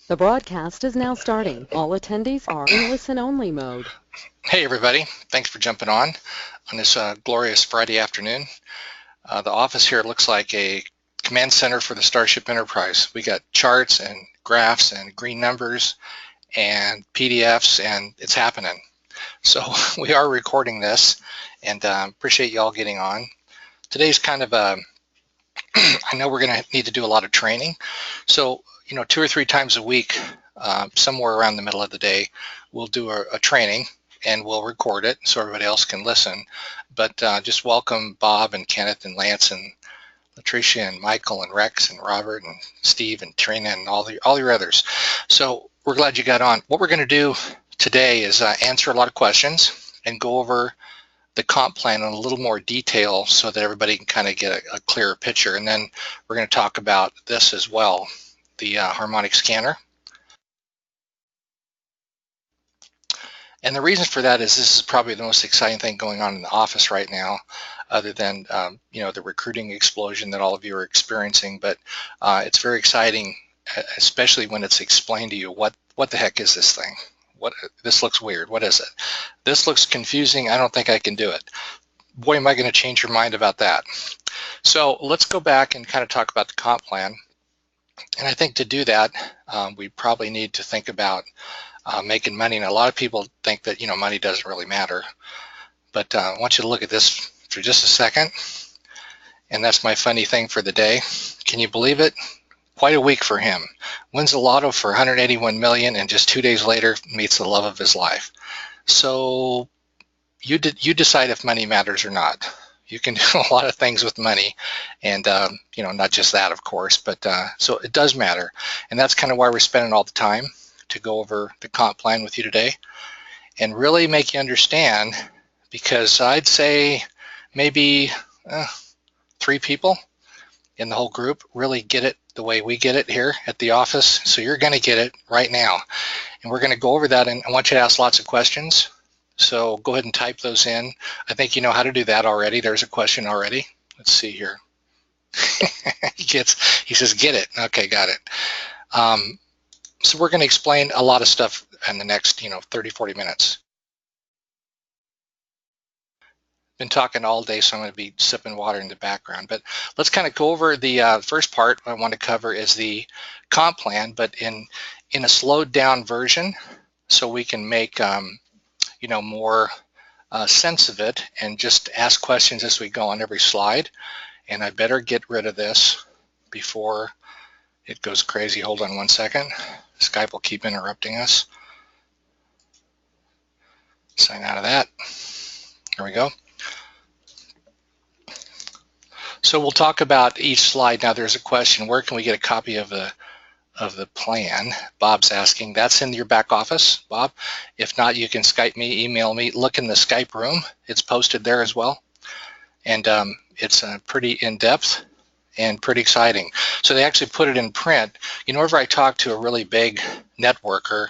The broadcast is now starting. All attendees are in listen-only mode. Hey everybody, thanks for jumping on this glorious Friday afternoon. The office here looks like a command center for the Starship Enterprise. We got charts and graphs and green numbers and PDFs, and it's happening. So we are recording this, and appreciate y'all getting on. Today's kind of a, I know we're going to need to do a lot of training. So, 2 or 3 times a week, somewhere around the middle of the day, we'll do a training and we'll record it so everybody else can listen. But just welcome Bob and Kenneth and Lance and Latricia and Michael and Rex and Robert and Steve and Trina and all your others. So we're glad you got on. What we're going to do today is answer a lot of questions and go over the comp plan in a little more detail so that everybody can kind of get a clearer picture. And then we're going to talk about this as well, the Harmonic scanner. And the reason for that is this is probably the most exciting thing going on in the office right now, other than the recruiting explosion that all of you are experiencing. But it's very exciting, especially when it's explained to you what the heck is this thing? This looks weird. What is it? This looks confusing. I don't think I can do it. Boy, am I going to change your mind about that. So let's go back and kind of talk about the comp plan. And I think to do that, we probably need to think about making money. And a lot of people think that, money doesn't really matter. But I want you to look at this for just a second. And that's my funny thing for the day. Can you believe it? Quite a week for him. Wins the lotto for 181 million and just 2 days later meets the love of his life. So you decide if money matters or not. You can do a lot of things with money, and not just that, of course, but so it does matter. And that's kind of why we're spending all the time to go over the comp plan with you today and really make you understand, because I'd say maybe 3 people in the whole group really get it the way we get it here at the office. So you're going to get it right now. And we're going to go over that, and I want you to ask lots of questions. So go ahead and type those in. I think you know how to do that already. There's a question already. Let's see here. He says, get it. Okay, got it. So we're going to explain a lot of stuff in the next 30, 40 minutes. Been talking all day, so I'm going to be sipping water in the background. But let's kind of go over the first part I want to cover is the comp plan, but in a slowed down version, so we can make more sense of it and just ask questions as we go on every slide. And I better get rid of this before it goes crazy. Hold on one second. Skype will keep interrupting us. Sign out of that. There we go. So we'll talk about each slide. Now there's a question, where can we get a copy of the plan? Bob's asking. That's in your back office, Bob. If not, you can Skype me, email me. Look in the Skype room. It's posted there as well. And it's pretty in-depth and pretty exciting. So they actually put it in print. Whenever I talk to a really big networker,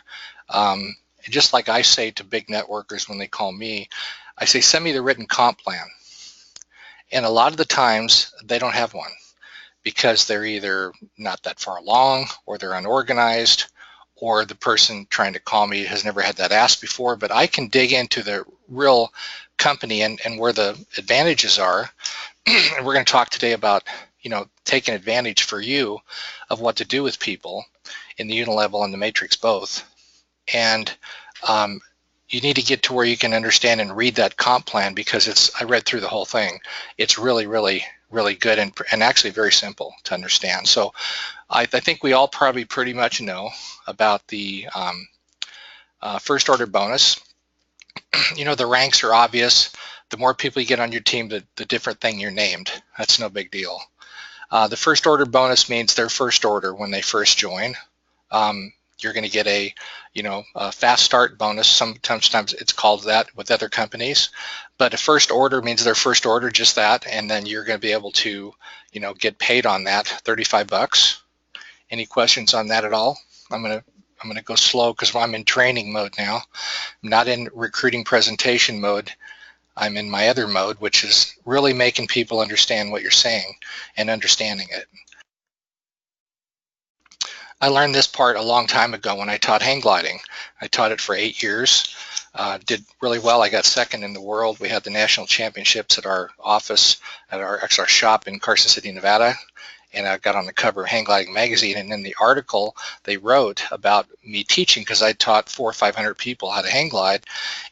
just like I say to big networkers when they call me, I say, send me the written comp plan. And a lot of the times they don't have one because they're either not that far along, or they're unorganized, or the person trying to call me has never had that asked before. But I can dig into the real company and where the advantages are. And we're going to talk today about taking advantage for you of what to do with people in the unilevel and the matrix both. And you need to get to where you can understand and read that comp plan, because I read through the whole thing. It's really, really, really good and actually very simple to understand. So I think we all probably pretty much know about the first order bonus. The ranks are obvious. The more people you get on your team, the different thing you're named. That's no big deal. The first order bonus means their first order when they first join. You're going to get a fast start bonus. Sometimes it's called that with other companies, but a first order means their first order, just that, and then you're going to be able to get paid on that, $35. Any questions on that at all? I'm going to go slow because I'm in training mode now. I'm not in recruiting presentation mode. I'm in my other mode, which is really making people understand what you're saying and understanding it. I learned this part a long time ago when I taught hang gliding. I taught it for 8 years, did really well. I got second in the world. We had the national championships at our office, at our shop in Carson City, Nevada, and I got on the cover of Hang Gliding magazine. And in the article they wrote about me teaching, because I taught 400 or 500 people how to hang glide,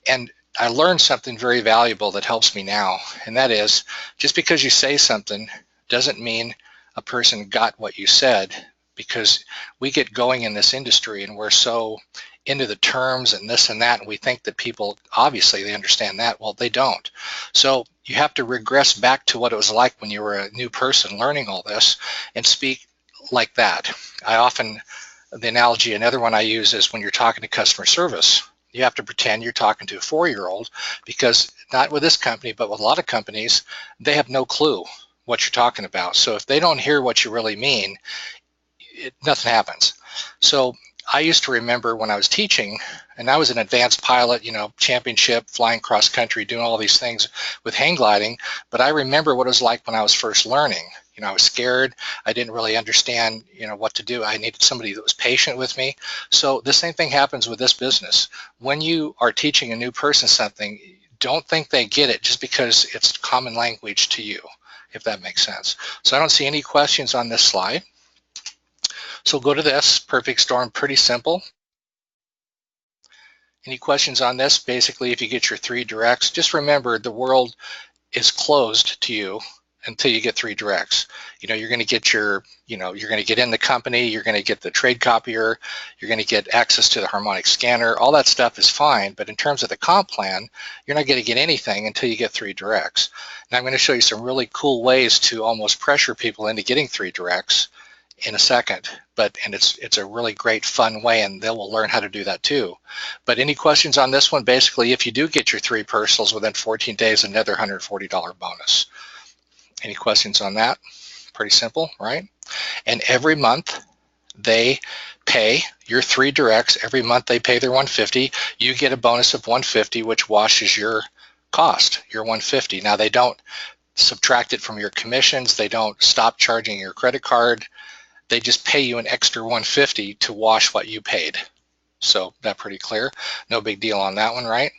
and I learned something very valuable that helps me now, and that is, just because you say something doesn't mean a person got what you said, because we get going in this industry and we're so into the terms and this and that, and we think that people, obviously they understand that. Well, they don't. So you have to regress back to what it was like when you were a new person learning all this and speak like that. The analogy, another one I use, is when you're talking to customer service. You have to pretend you're talking to a 4-year-old, because not with this company, but with a lot of companies, they have no clue what you're talking about. So if they don't hear what you really mean, nothing happens. So I used to remember when I was teaching, and I was an advanced pilot, championship, flying cross country, doing all these things with hang gliding, but I remember what it was like when I was first learning. I was scared. I didn't really understand, what to do. I needed somebody that was patient with me. So the same thing happens with this business. When you are teaching a new person something, don't think they get it just because it's common language to you, if that makes sense. So I don't see any questions on this slide. So we'll go to this, perfect storm, pretty simple. Any questions on this? Basically, if you get your 3 directs, just remember the world is closed to you until you get 3 directs. You're going to get you're going to get in the company, you're going to get the trade copier, you're going to get access to the Harmonic scanner. All that stuff is fine, but in terms of the comp plan, you're not going to get anything until you get 3 directs. Now I'm going to show you some really cool ways to almost pressure people into getting 3 directs in a second, and it's a really great fun way, and they will learn how to do that too. But any questions on this one? Basically, if you do get your 3 personals within 14 days, another $140 bonus. Any questions on that? Pretty simple, right? And every month they pay your 3 directs. Every month they pay their $150. You get a bonus of $150, which washes your cost, your $150. Now they don't subtract it from your commissions. They don't stop charging your credit card. They just pay you an extra $150 to wash what you paid. So that's pretty clear. No big deal on that one, right?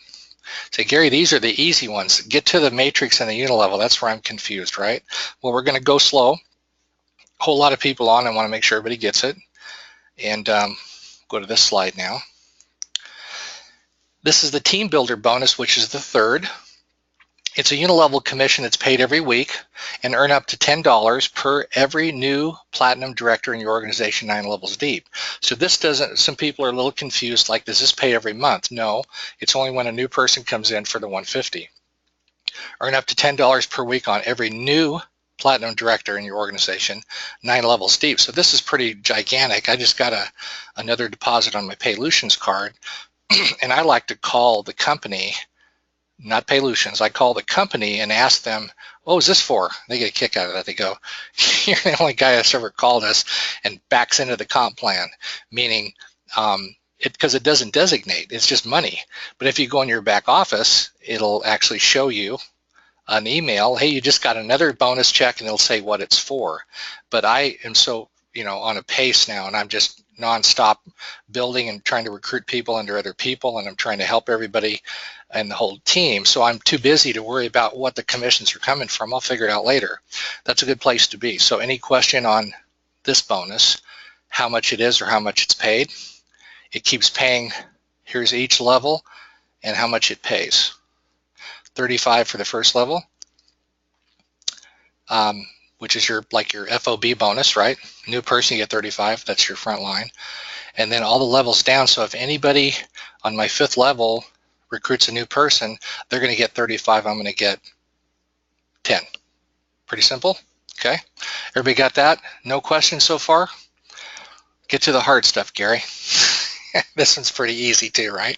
Say, Gary, these are the easy ones. Get to the matrix and the unilevel. That's where I'm confused, right? Well, we're going to go slow. A whole lot of people on. I want to make sure everybody gets it. And go to this slide now. This is the team builder bonus, which is the 3rd. It's a unilevel commission that's paid every week, and earn up to $10 per every new platinum director in your organization 9 levels deep. So this doesn't, some people are a little confused, like, does this pay every month? No, it's only when a new person comes in for the $150. Earn up to $10 per week on every new platinum director in your organization 9 levels deep. So this is pretty gigantic. I just got another deposit on my Paylutions card, and I like to call the company, not Paylutions, I call the company and ask them, what was this for? They get a kick out of that. They go, you're the only guy that's ever called us, and backs into the comp plan, meaning because it doesn't designate, it's just money. But if you go in your back office, it'll actually show you an email, hey, you just got another bonus check, and it'll say what it's for. But I am so on a pace now, and I'm just nonstop building and trying to recruit people under other people, and I'm trying to help everybody and the whole team. So I'm too busy to worry about what the commissions are coming from. I'll figure it out later. That's a good place to be. So any question on this bonus, how much it is or how much it's paid? It keeps paying. Here's each level and how much it pays. 35 for the first level, which is your FOB bonus, right? New person, you get 35. That's your front line. And then all the levels down. So if anybody on my 5th level recruits a new person, they're going to get 35. I'm going to get 10. Pretty simple. Okay. Everybody got that? No questions so far? Get to the hard stuff, Gary. This one's pretty easy too, right?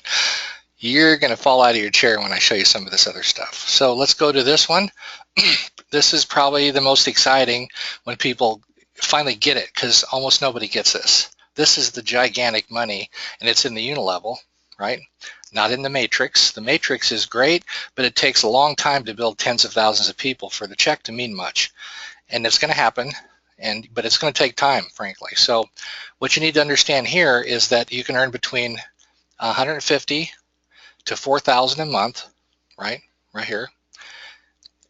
You're going to fall out of your chair when I show you some of this other stuff. So let's go to this one. This is probably the most exciting when people finally get it, because almost nobody gets this. This is the gigantic money, and it's in the unilevel, right? Not in the matrix. The matrix is great, but it takes a long time to build tens of thousands of people for the check to mean much. And it's going to happen, but it's going to take time, frankly. So what you need to understand here is that you can earn between 150 to 4,000 a month, right here,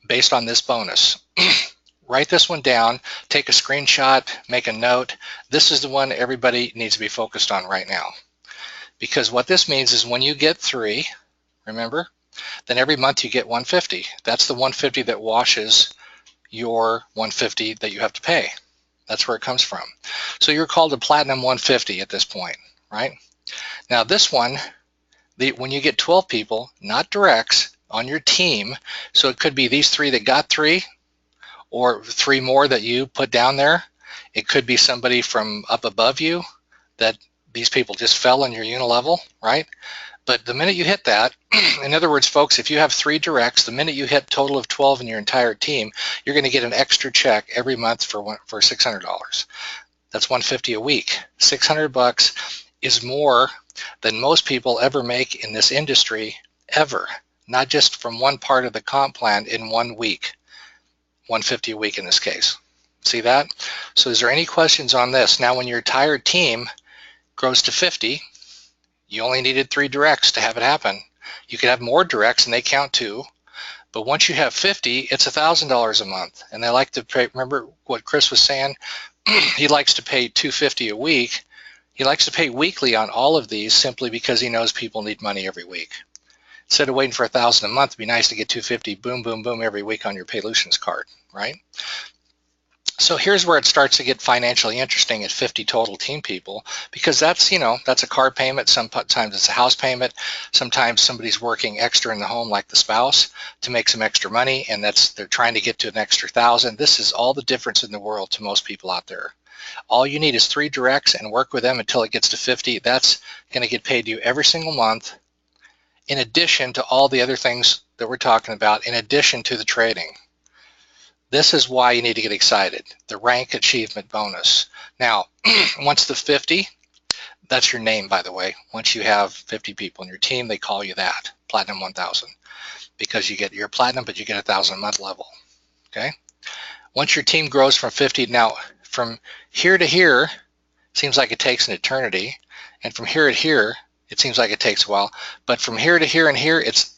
based on this bonus. Write this one down, take a screenshot, make a note. This is the one everybody needs to be focused on right now. Because what this means is when you get 3, remember, then every month you get 150. That's the 150 that washes your 150 that you have to pay. That's where it comes from. So you're called a Platinum 150 at this point, right? Now this one, when you get 12 people, not directs, on your team, so it could be these 3 that got 3, or 3 more that you put down there. It could be somebody from up above you that these people just fell in your unilevel, right? But the minute you hit that, in other words, folks, if you have 3 directs, the minute you hit total of 12 in your entire team, you're going to get an extra check every month for $600. That's $150 a week. $600 is more than most people ever make in this industry ever, not just from one part of the comp plan in 1 week. $150 a week in this case. See that? So is there any questions on this? Now when your entire team grows to 50, you only needed 3 directs to have it happen. You could have more directs and they count too, but once you have 50, it's $1,000 a month. And they like to pay, remember what Chris was saying? He likes to pay $250 a week. He likes to pay weekly on all of these simply because he knows people need money every week. Instead of waiting for $1,000 a month, it'd be nice to get $250, boom, boom, boom, every week on your Paylutions card, right? So here's where it starts to get financially interesting at 50 total team people, because that's, that's a car payment. Sometimes it's a house payment. Sometimes somebody's working extra in the home, like the spouse, to make some extra money, and they're trying to get to an extra 1,000. This is all the difference in the world to most people out there. All you need is 3 directs and work with them until it gets to 50. That's going to get paid to you every single month, in addition to all the other things that we're talking about, in addition to the trading. This is why you need to get excited, the rank achievement bonus. Now, once the 50, that's your name, by the way. Once you have 50 people in your team, they call you that, Platinum 1000, because you're Platinum, but you get 1,000 a month level, okay? Once your team grows from 50, now from here to here, seems like it takes an eternity, and from here to here, it seems like it takes a while, but from here to here and here, it's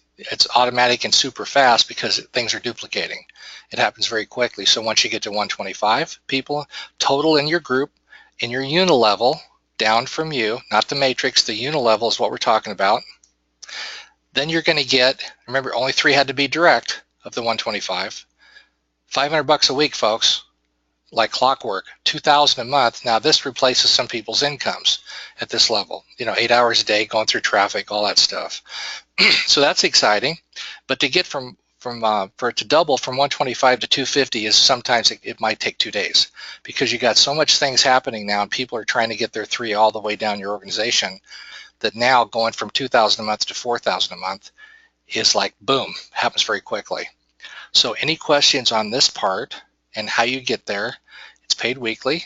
automatic and super fast because things are duplicating. It happens very quickly. So once you get to 125 people total in your group, in your unilevel, down from you, not the matrix, the unilevel is what we're talking about, then you're going to get, remember, only 3 had to be direct of the 125, $500 a week, folks, like clockwork, 2,000 a month. Now this replaces some people's incomes at this level, 8 hours a day going through traffic, all that stuff. So that's exciting, but to get for it to double from 125 to 250 is sometimes it might take 2 days, because you got so much things happening now and people are trying to get their 3 all the way down your organization, that now going from 2,000 a month to 4,000 a month is like boom, happens very quickly. So any questions on this part and how you get there? It's paid weekly.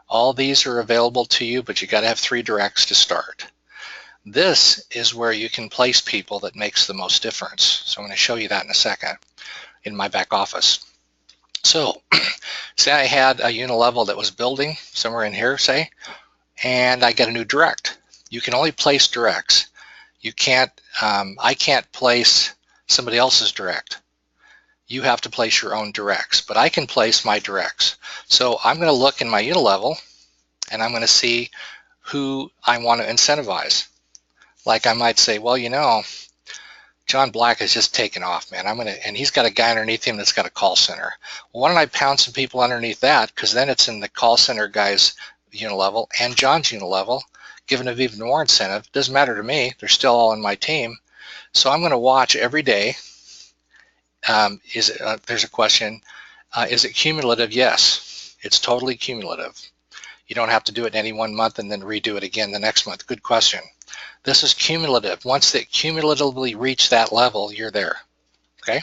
All these are available to you, but you got to have 3 directs to start. This is where you can place people that makes the most difference. So I'm going to show you that in a second in my back office. So say I had a unilevel that was building somewhere in here, say, and I got a new direct. You can only place directs. You can't, I can't place somebody else's direct. You have to place your own directs, but I can place my directs. So I'm going to look in my unilevel and I'm going to see who I want to incentivize. Like I might say, well, John Black has just taken off, man. And he's got a guy underneath him that's got a call center. Well, why don't I pound some people underneath that? Because then it's in the call center guy's unilevel and John's unilevel, giving them even more incentive. Doesn't matter to me. They're still all in my team. So I'm going to watch every day. There's a question. Is it cumulative? Yes, it's totally cumulative. You don't have to do it in any one month and then redo it again the next month. Good question. This is cumulative. Once they cumulatively reach that level, you're there. Okay?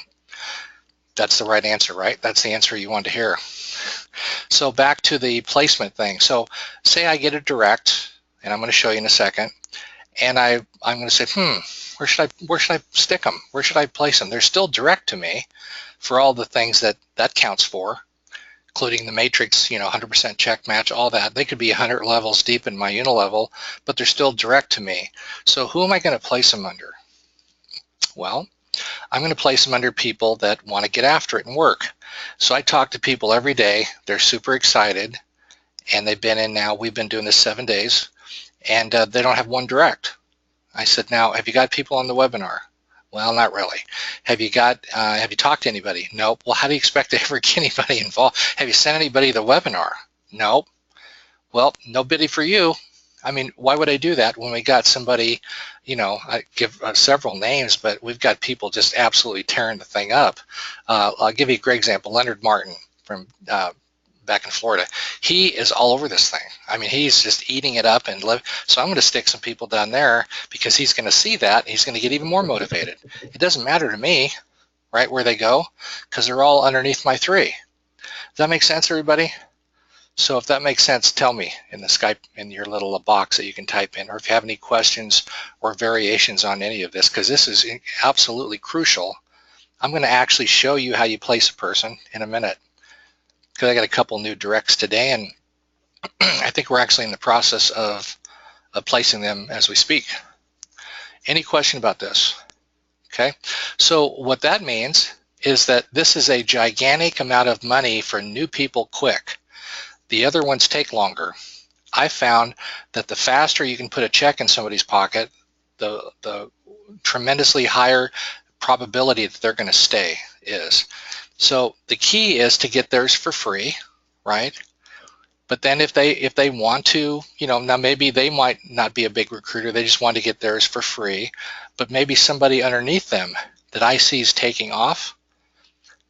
That's the right answer, right? That's the answer you want to hear. So back to the placement thing. So say I get a direct, and I'm going to show you in a second, and I'm going to say, where should I stick them? Where should I place them? They're still direct to me for all the things that counts for. including the matrix, 100% check match, all that. They could be 100 levels deep in my unilevel, but they're still direct to me. So who am I going to place them under? Well, I'm going to place them under people that want to get after it and work. So I talk to people every day. They're super excited, and they've been in now. We've been doing this 7 days, and they don't have one direct. I said, now, have you got people on the webinar? Well, not really. Have you talked to anybody? Nope. Well, how do you expect to ever get anybody involved? Have you sent anybody the webinar? Nope. Well, no biddy for you. I mean, why would I do that when we got somebody, I give several names, but we've got people just absolutely tearing the thing up. I'll give you a great example. Leonard Martin from back in Florida. He is all over this thing. I mean, he's just eating it up and live. So I'm going to stick some people down there because he's going to see that. And he's going to get even more motivated. It doesn't matter to me, right, where they go, because they're all underneath my 3. Does that make sense, everybody? So if that makes sense, tell me in the Skype, in your little box that you can type in, or if you have any questions or variations on any of this, because this is absolutely crucial. I'm going to actually show you how you place a person in a minute, because I got a couple new directs today, and I think we're actually in the process of placing them as we speak. Any question about this? Okay, so what that means is that this is a gigantic amount of money for new people quick. The other ones take longer. I found that the faster you can put a check in somebody's pocket, the tremendously higher probability that they're going to stay is. So the key is to get theirs for free, right? But then if they want to, now maybe they might not be a big recruiter, they just want to get theirs for free, but maybe somebody underneath them that I see is taking off,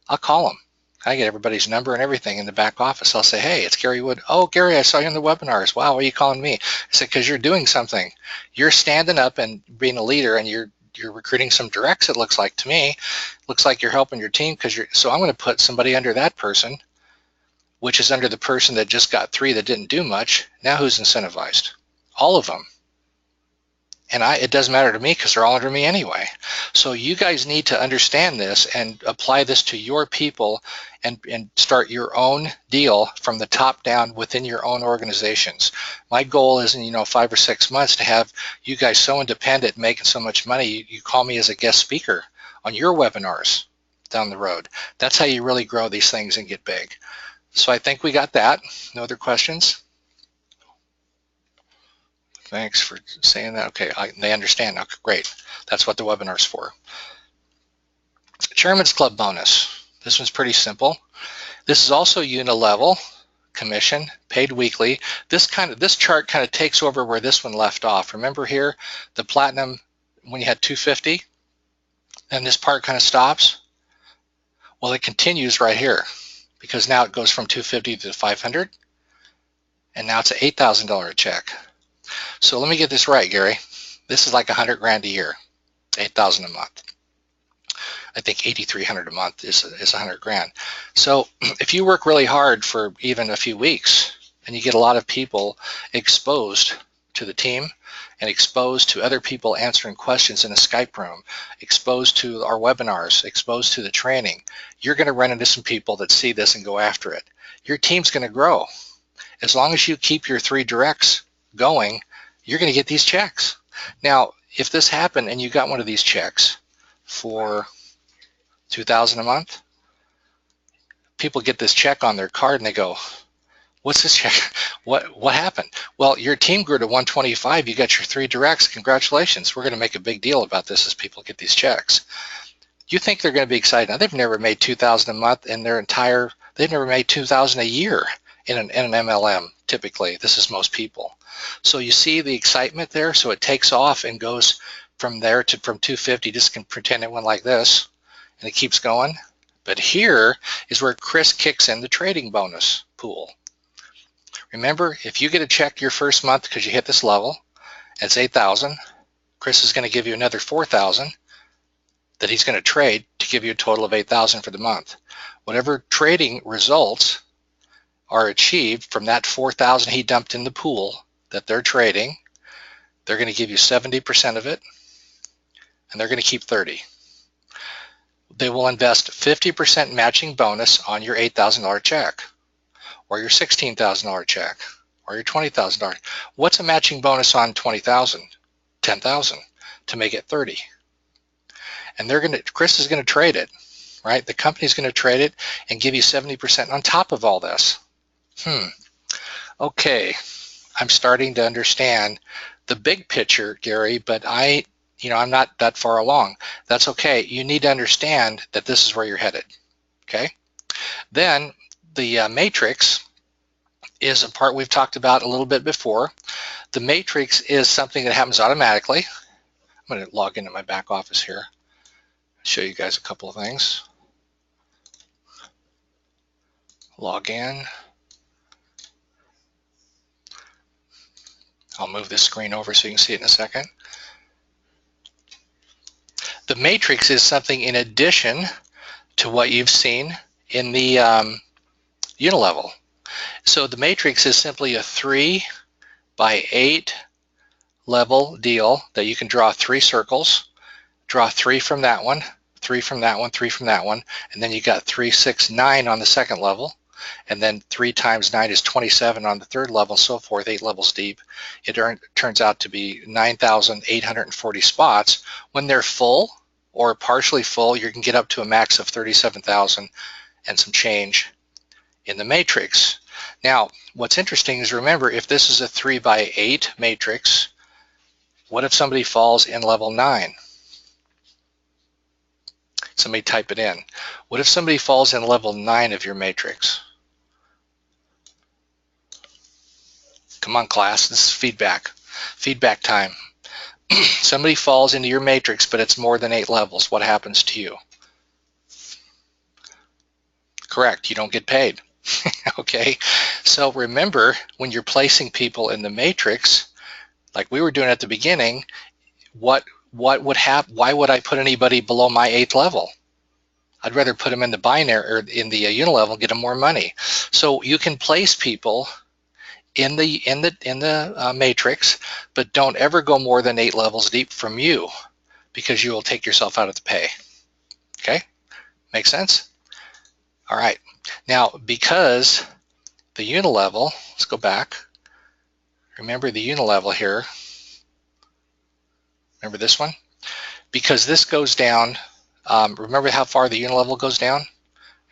I'll call them. I get everybody's number and everything in the back office. I'll say, hey, it's Gary Wood. Oh, Gary, I saw you in the webinars. Wow, why are you calling me? I said, because you're doing something. You're standing up and being a leader, and you're recruiting some directs, it looks like to me. Looks like you're helping your team, so I'm going to put somebody under that person, which is under the person that just got 3 that didn't do much. Now who's incentivized? All of them. And it doesn't matter to me because they're all under me anyway. So you guys need to understand this and apply this to your people and start your own deal from the top down within your own organizations. My goal is in 5 or 6 months to have you guys so independent, making so much money, you call me as a guest speaker on your webinars down the road. That's how you really grow these things and get big. So I think we got that. No other questions? Thanks for saying that. Okay, they understand. Okay, great. That's what the webinar's for. Chairman's Club bonus. This one's pretty simple. This is also unilevel commission, paid weekly. This chart kind of takes over where this one left off. Remember here, the platinum, when you had 250, and this part kind of stops? Well, it continues right here, because now it goes from 250 to 500, and now it's an $8,000 check. So let me get this right, Gary. This is like 100 grand a year, 8,000 a month. I think 8,300 a month is 100 grand. So if you work really hard for even a few weeks and you get a lot of people exposed to the team and exposed to other people answering questions in a Skype room, exposed to our webinars, exposed to the training, you're going to run into some people that see this and go after it. Your team's going to grow. As long as you keep your 3 directs going, you're going to get these checks. Now, if this happened and you got one of these checks for $2,000 a month, people get this check on their card and they go, what's this check? What happened? Well, your team grew to 125. You got your 3 directs. Congratulations. We're going to make a big deal about this as people get these checks. You think they're going to be excited. Now, they've never made $2,000 a month in their entire, they've never made $2,000 a year in an MLM, typically. This is most people. So you see the excitement there? So it takes off and goes from there to from 250, just can pretend it went like this, and it keeps going. But here is where Chris kicks in the trading bonus pool. Remember, if you get a check your first month because you hit this level, it's 8,000. Chris is going to give you another 4,000 that he's going to trade to give you a total of 8,000 for the month. Whatever trading results are achieved from that 4,000 he dumped in the pool that they're trading, they're going to give you 70% of it, and they're going to keep 30. They will invest 50% matching bonus on your $8,000 check. or your $16,000 check, or your $20,000. What's a matching bonus on 20,000? 10,000 to make it 30. And Chris is going to trade it, right? The company's going to trade it and give you 70% on top of all this. Okay, I'm starting to understand the big picture, Gary, but I'm not that far along. That's okay. You need to understand that this is where you're headed, okay? Then the matrix is a part we've talked about a little bit before. The matrix is something that happens automatically. I'm going to log into my back office here, show you guys a couple of things. Log in. I'll move this screen over so you can see it in a second. The matrix is something in addition to what you've seen in the unilevel. So the matrix is simply a 3 by 8 level deal that you can draw 3 circles, draw 3 from that one, 3 from that one, 3 from that one, and then you got 3, 6, 9 on the second level, and then 3 times 9 is 27 on the third level, so forth, 8 levels deep. It turns out to be 9,840 spots. When they're full or partially full, you can get up to a max of 37,000 and some change in the matrix. Now, what's interesting is, remember, if this is a 3 by 8 matrix, what if somebody falls in level 9? Somebody type it in. What if somebody falls in level 9 of your matrix? Come on, class, this is feedback time. Somebody falls into your matrix, but it's more than 8 levels. What happens to you? Correct, you don't get paid. Okay, so remember, when you're placing people in the matrix, like we were doing at the beginning, what would happen? Why would I put anybody below my 8th level? I'd rather put them in the binary or in the unilevel and get them more money. So you can place people in the matrix, but don't ever go more than 8 levels deep from you, because you will take yourself out of the pay. Okay, make sense? All right. Now, because the unilevel, let's go back. Remember the unilevel here. Remember this one? Because this goes down, remember how far the unilevel goes down?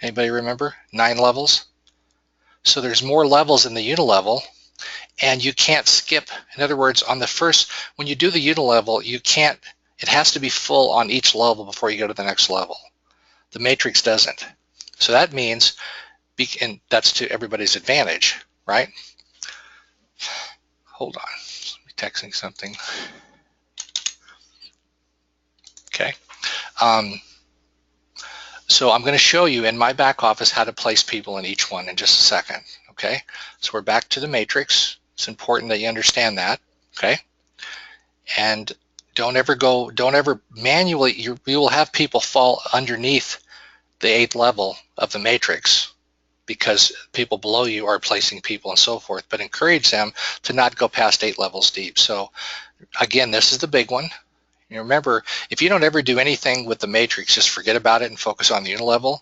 Anybody remember? 9 levels. So there's more levels in the unilevel, and you can't skip. In other words, on the first, when you do the unilevel, you can't, it has to be full on each level before you go to the next level. The matrix doesn't. So that means, and that's to everybody's advantage, right? Hold on, I'm texting something. Okay. So I'm going to show you in my back office how to place people in each one in just a second. Okay. So we're back to the matrix. It's important that you understand that. Okay. And don't ever manually, you will have people fall underneath the 8th level of the matrix because people below you are placing people and so forth, but encourage them to not go past 8 levels deep. So again, this is the big one. You remember, if you don't ever do anything with the matrix, just forget about it and focus on the unilevel,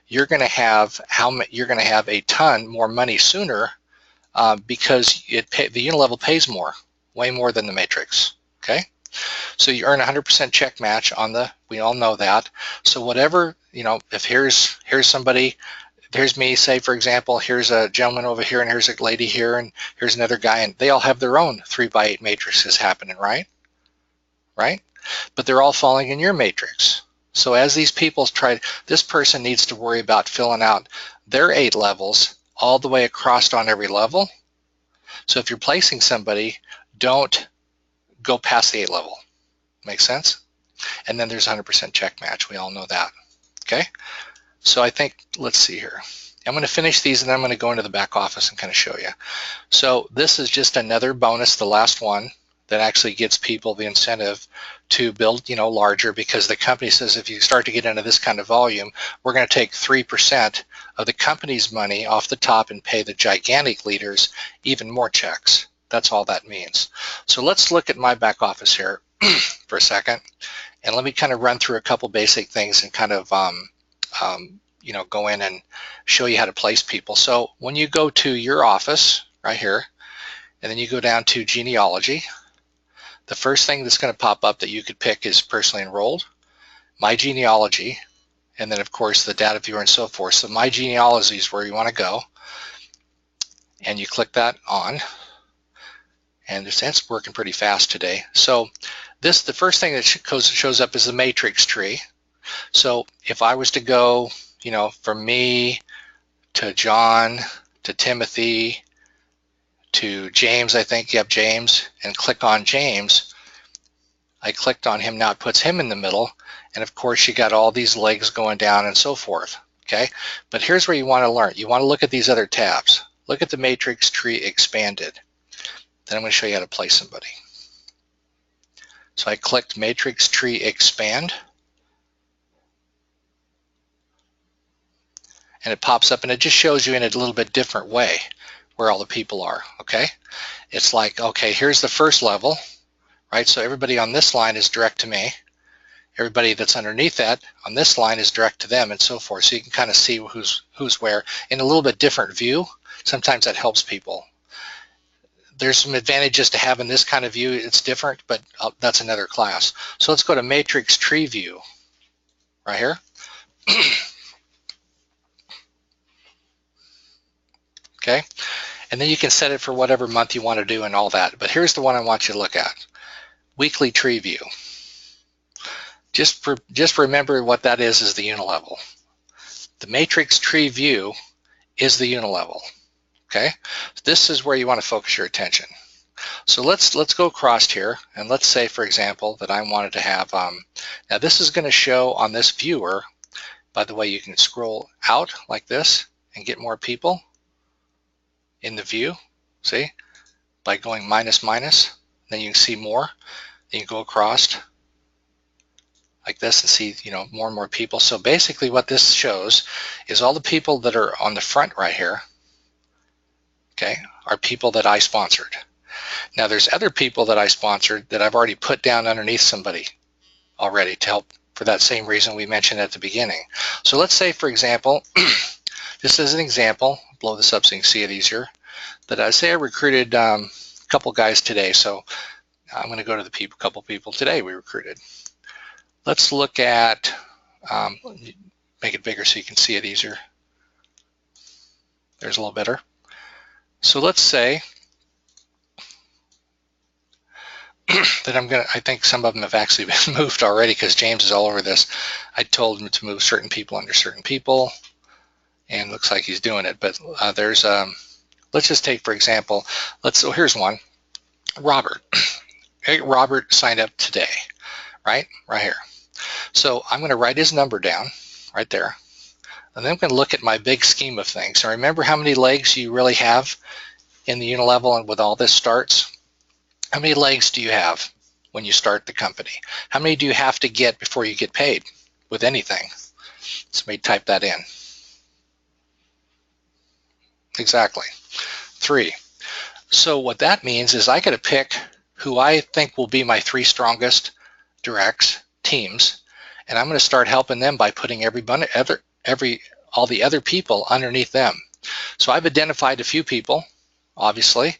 you're going to have a ton more money sooner because the unilevel pays more, way more than the matrix. Okay, so you earn 100% check match on the. We all know that. So whatever, if here's somebody, here's me. Say for example, here's a gentleman over here, and here's a lady here, and here's another guy, and they all have their own 3 by 8 matrices happening, right? Right? But they're all falling in your matrix. So as these people this person needs to worry about filling out their 8 levels all the way across on every level. So if you're placing somebody, don't go past the 8 level. Make sense? And then there's 100% check match. We all know that. Okay? So I think, let's see here. I'm going to finish these and then I'm going to go into the back office and kind of show you. So this is just another bonus, the last one, that actually gets people the incentive to build, larger, because the company says if you start to get into this kind of volume, we're going to take 3% of the company's money off the top and pay the gigantic leaders even more checks. That's all that means. So let's look at my back office here for a second, and let me kind of run through a couple basic things and kind of go in and show you how to place people. So when you go to your office right here, and then you go down to genealogy, the first thing that's going to pop up that you could pick is personally enrolled, my genealogy, and then of course the data viewer and so forth. So my genealogy is where you want to go, and you click that on, and it's working pretty fast today. So the first thing that shows up is the matrix tree. So if I was to go, from me to John to Timothy to James, I think, yep, James, and click on James, I clicked on him, now it puts him in the middle, and of course you got all these legs going down and so forth, okay? But here's where you want to learn. You want to look at these other tabs. Look at the matrix tree expanded. Then I'm going to show you how to place somebody. So I clicked matrix tree expand, and it pops up and it just shows you in a little bit different way where all the people are, okay? It's like, okay, here's the first level, right? So everybody on this line is direct to me. Everybody that's underneath that on this line is direct to them, and so forth. So you can kind of see who's where in a little bit different view. Sometimes that helps people. There's some advantages to having this kind of view. It's different, but that's another class. So let's go to matrix tree view right here. Okay, and then you can set it for whatever month you want to do and all that. But here's the one I want you to look at. Weekly tree view. Just remember what that is the unilevel. The matrix tree view is the unilevel. Okay, this is where you want to focus your attention. So let's go across here, and let's say, for example, that I wanted to have, now this is going to show on this viewer. By the way, you can scroll out like this and get more people in the view, see, by going minus, then you can see more. Then you go across like this and see, more and more people. So basically what this shows is all the people that are on the front right here, okay, are people that I sponsored. Now there's other people that I sponsored that I've already put down underneath somebody already to help for that same reason we mentioned at the beginning. So let's say, for example, just as an example, blow this up so you can see it easier, that I say I recruited a couple guys today. So I'm going to go to the couple people today we recruited. Let's look at, make it bigger so you can see it easier. There's a little better. So let's say that I think some of them have actually been moved already because James is all over this. I told him to move certain people under certain people, and looks like he's doing it. But there's, let's just take, for example, so here's one, Robert. Hey, Robert signed up today, right here. So I'm going to write his number down right there. And then I'm going to look at my big scheme of things. So remember how many legs you really have in the unilevel and with all this starts? How many legs do you have when you start the company? How many do you have to get before you get paid with anything? Somebody type that in. Exactly, 3. So what that means is I got to pick who I think will be my 3 strongest directs teams, and I'm going to start helping them by putting all the other people underneath them. So I've identified a few people, obviously,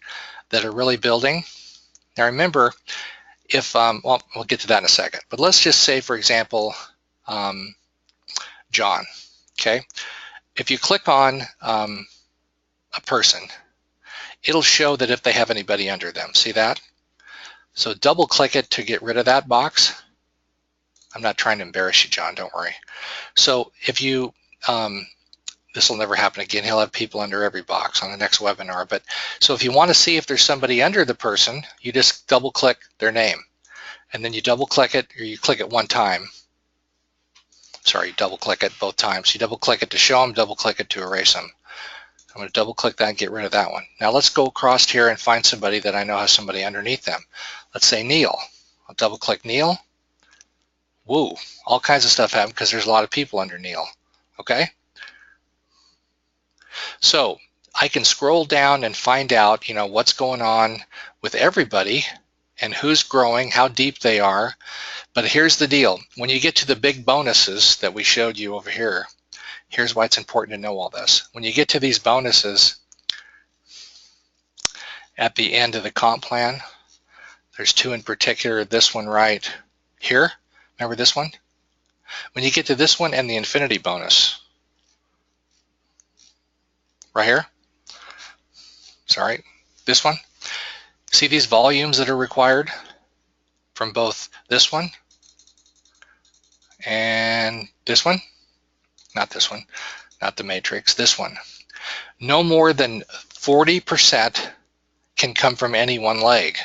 that are really building. Now remember, if well, we'll get to that in a second, but let's just say, for example, John. Okay, if you click on a person, it'll show that if they have anybody under them. See that? So double click it to get rid of that box. I'm not trying to embarrass you, John, don't worry. So if you, this will never happen again, he'll have people under every box on the next webinar. But so if you want to see if there's somebody under the person, you just double click their name. And then you double click it, or you click it one time. Sorry, double click it both times. You double click it to show them, double click it to erase them. I'm going to double click that and get rid of that one. Now let's go across here and find somebody that I know has somebody underneath them. Let's say Neil. I'll double click Neil. Woo, all kinds of stuff happen because there's a lot of people under Neil. Okay? So I can scroll down and find out, what's going on with everybody and who's growing, how deep they are. But here's the deal. When you get to the big bonuses that we showed you over here, Here's why it's important to know all this. When you get to these bonuses at the end of the comp plan, there's two in particular, this one right here. Remember this one? When you get to this one and the infinity bonus, right here, sorry, this one, see these volumes that are required from both this one and this one? Not this one, not the matrix, this one. No more than 40% can come from any one leg.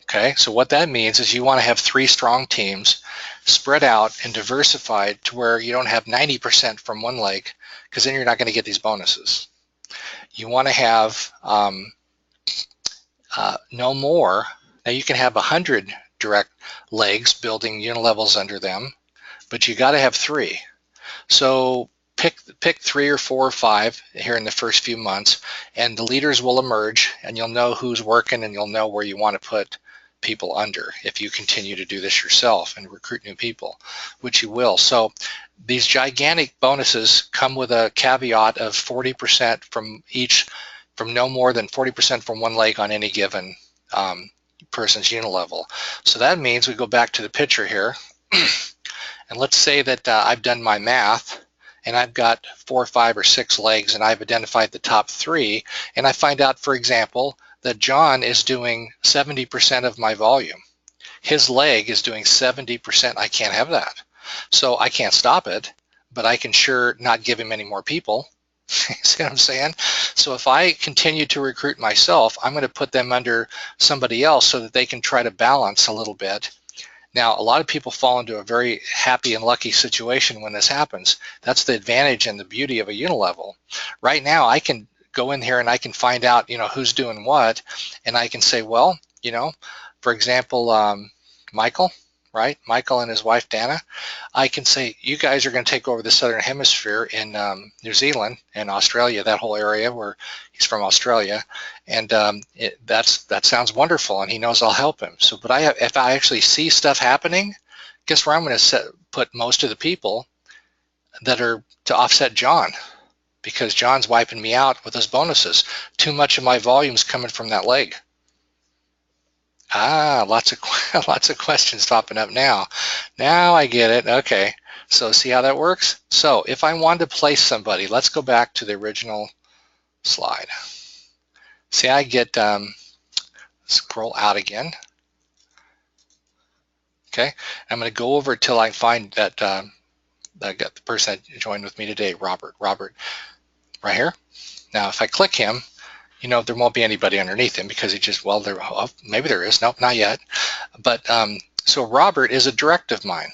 Okay, so what that means is you want to have 3 strong teams spread out and diversified to where you don't have 90% from one leg, because then you're not going to get these bonuses. You want to have no more. Now you can have 100 direct legs building unilevels under them, but you got to have 3. So pick 3 or 4 or 5 here in the first few months, and the leaders will emerge, and you'll know who's working, and you'll know where you want to put people under if you continue to do this yourself and recruit new people, which you will. So these gigantic bonuses come with a caveat of 40% from each, from no more than 40% from one leg on any given person's unilevel. So that means we go back to the picture here. And let's say that I've done my math and I've got 4, 5, or 6 legs, and I've identified the top 3, and I find out, for example, that John is doing 70% of my volume. His leg is doing 70%. I can't have that. So I can't stop it, but I can sure not give him any more people. See what I'm saying? So if I continue to recruit myself, I'm going to put them under somebody else so that they can try to balance a little bit. Now, a lot of people fall into a very happy and lucky situation when this happens. That's the advantage and the beauty of a unilevel. Right now, I can go in here and I can find out, who's doing what, and I can say, well, for example, Michael, right? Michael and his wife, Dana. I can say, you guys are going to take over the Southern Hemisphere in New Zealand and Australia, that whole area where he's from Australia. And that sounds wonderful, and he knows I'll help him. So, but if I actually see stuff happening, guess where I'm going to put most of the people that are to offset John, because John's wiping me out with his bonuses. Too much of my volume's coming from that leg. Lots of questions popping up now. Now I get it. Okay, so see how that works? So if I wanted to place somebody, let's go back to the original slide. See, I get, scroll out again. Okay, I'm going to go over till I find that I got the person that joined with me today, Robert, right here. Now if I click him, there won't be anybody underneath him because he just, well, maybe there is. Nope, not yet. But so Robert is a direct of mine.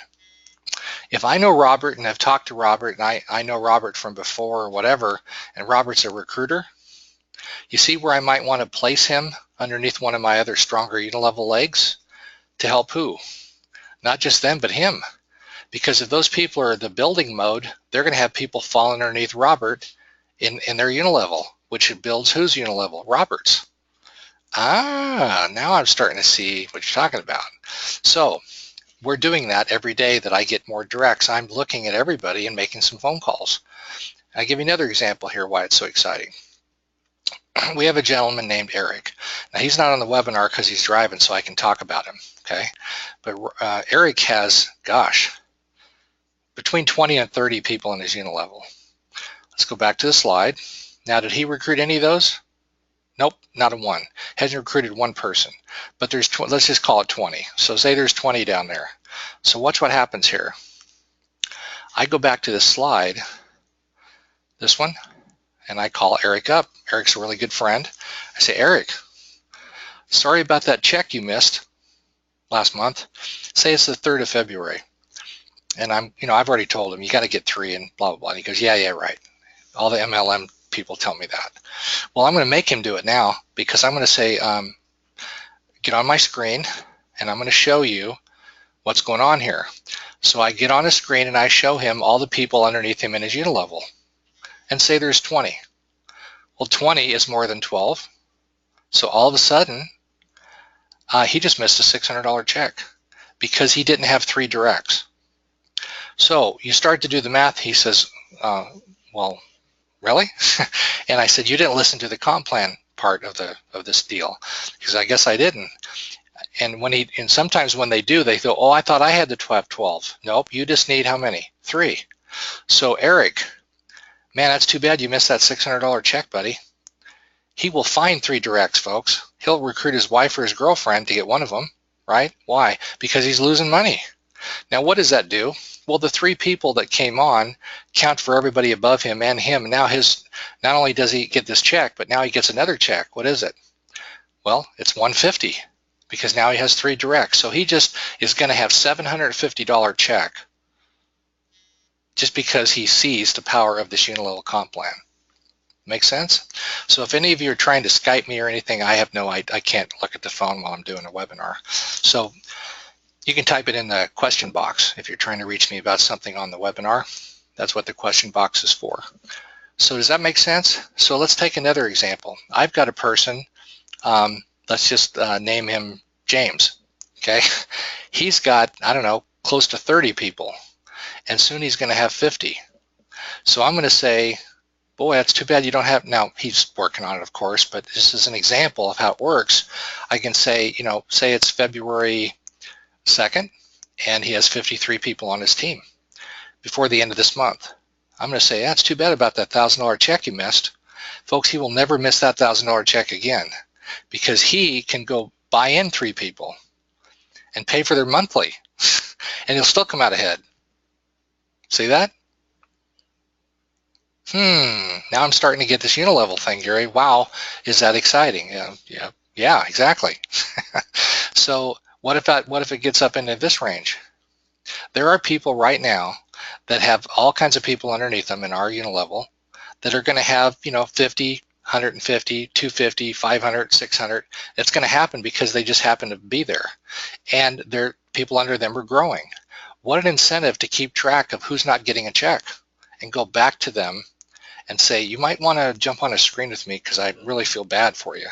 If I know Robert and I've talked to Robert and I know Robert from before or whatever, and Robert's a recruiter, you see where I might want to place him underneath one of my other stronger unilevel legs to help who? Not just them, but him. Because if those people are the building mode, they're going to have people fall underneath Robert in their unilevel, which builds whose unilevel? Robert's. Now I'm starting to see what you're talking about. So we're doing that every day that I get more directs. I'm looking at everybody and making some phone calls. I'll give you another example here why it's so exciting. We have a gentleman named Eric. Now he's not on the webinar because he's driving, so I can talk about him, okay? But Eric has, gosh, between 20 and 30 people in his unilevel. Let's go back to the slide. Now, did he recruit any of those? Nope, not a one. Hasn't recruited one person. But there's, let's just call it 20. So say there's 20 down there. So watch what happens here. I go back to this slide, this one, and I call Eric up. Eric's a really good friend. I say, Eric, sorry about that check you missed last month. Say it's the 3rd of February. And I've already told him, you got to get 3 and blah, blah, blah. And he goes, yeah, right. All the MLM people tell me that. Well, I'm going to make him do it now because I'm going to say, get on my screen and I'm going to show you what's going on here. So I get on his screen and I show him all the people underneath him in his unilevel and say there's 20. Well, 20 is more than 12. So all of a sudden, he just missed a $600 check because he didn't have 3 directs. So you start to do the math. He says, well, really? And I said, you didn't listen to the comp plan part of this deal. Because I guess I didn't. And sometimes when they do, they go, oh, I thought I had the 12. Nope, you just need how many? 3. So Eric, man, that's too bad you missed that $600 check, buddy. He will find 3 directs, folks. He'll recruit his wife or his girlfriend to get one of them, right? Why? Because he's losing money. Now, what does that do? Well, the 3 people that came on count for everybody above him and him. Now not only does he get this check, but now he gets another check. What is it? Well, it's $150 because now he has 3 directs. So he just is going to have $750 check just because he sees the power of this unilevel comp plan. Make sense? So if any of you are trying to Skype me or anything, I can't look at the phone while I'm doing a webinar. So you can type it in the question box if you're trying to reach me about something on the webinar. That's what the question box is for. So does that make sense? So let's take another example. I've got a person, let's just name him James, okay? He's got, I don't know, close to 30 people, and soon he's going to have 50. So I'm going to say, boy, that's too bad you don't have, now he's working on it, of course, but this is an example of how it works. I can say, say it's February 2nd, and he has 53 people on his team before the end of this month. I'm going to say, that's too bad about that $1,000 check you missed. Folks, he will never miss that $1,000 check again because he can go buy in 3 people and pay for their monthly, and he'll still come out ahead. See that? Now I'm starting to get this unilevel thing, Gary. Wow, is that exciting? Yeah, exactly. So what if it gets up into this range? There are people right now that have all kinds of people underneath them in our unilevel that are going to have 50, 150, 250, 500, 600. It's going to happen because they just happen to be there, and their people under them are growing. What an incentive to keep track of who's not getting a check and go back to them and say, you might want to jump on a screen with me because I really feel bad for you.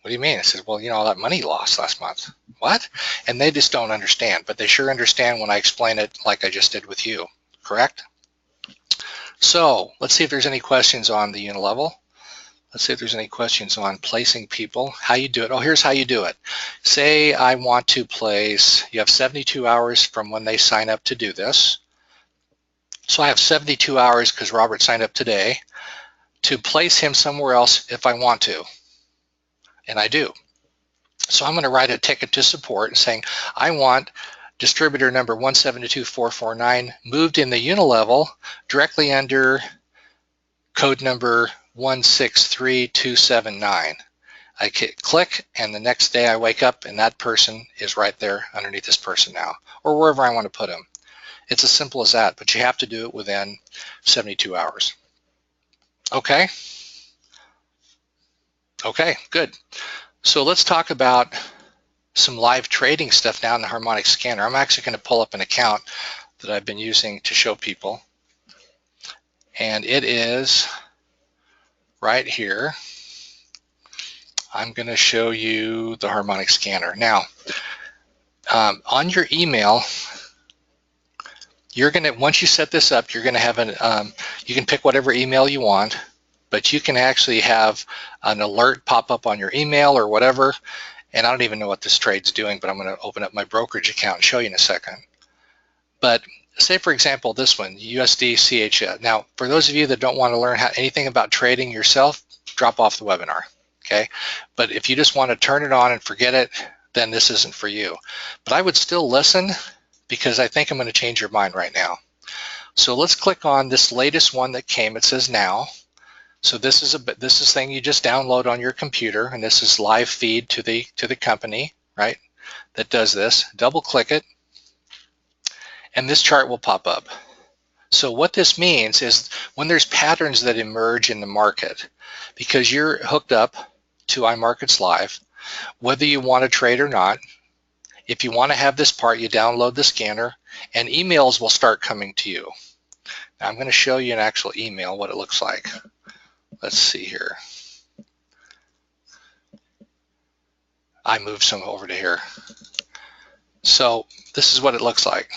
What do you mean? I said, well, all that money you lost last month. What? And they just don't understand, but they sure understand when I explain it like I just did with you, correct? So let's see if there's any questions on the unilevel. Let's see if there's any questions on placing people, how you do it. Oh, here's how you do it. Say I want to place, you have 72 hours from when they sign up to do this. So I have 72 hours because Robert signed up today to place him somewhere else if I want to, and I do. So I'm going to write a ticket to support saying I want distributor number 1722449 moved in the unilevel directly under code number 163279. I click, and the next day I wake up and that person is right there underneath this person now, or wherever I want to put him. It's as simple as that, but you have to do it within 72 hours. Okay? Okay, good. So let's talk about some live trading stuff now in the Harmonic scanner. I'm actually going to pull up an account that I've been using to show people. And it is right here. I'm going to show you the Harmonic scanner. Now, on your email, you're going to, once you set this up, you're going to have you can pick whatever email you want, but you can actually have an alert pop up on your email or whatever. And I don't even know what this trade's doing, but I'm going to open up my brokerage account and show you in a second. But say, for example, this one, USD CHF. Now, for those of you that don't want to learn anything about trading yourself, drop off the webinar, okay? But if you just want to turn it on and forget it, then this isn't for you. But I would still listen because I think I'm going to change your mind right now. So let's click on this latest one that came. It says now. So this is thing you just download on your computer, and this is live feed to the company, right? That does this. Double click it, and this chart will pop up. So what this means is when there's patterns that emerge in the market, because you're hooked up to iMarkets Live, whether you want to trade or not, if you want to have this part, you download the scanner, and emails will start coming to you. Now I'm going to show you an actual email, what it looks like. Let's see here. I moved some over to here. So this is what it looks like.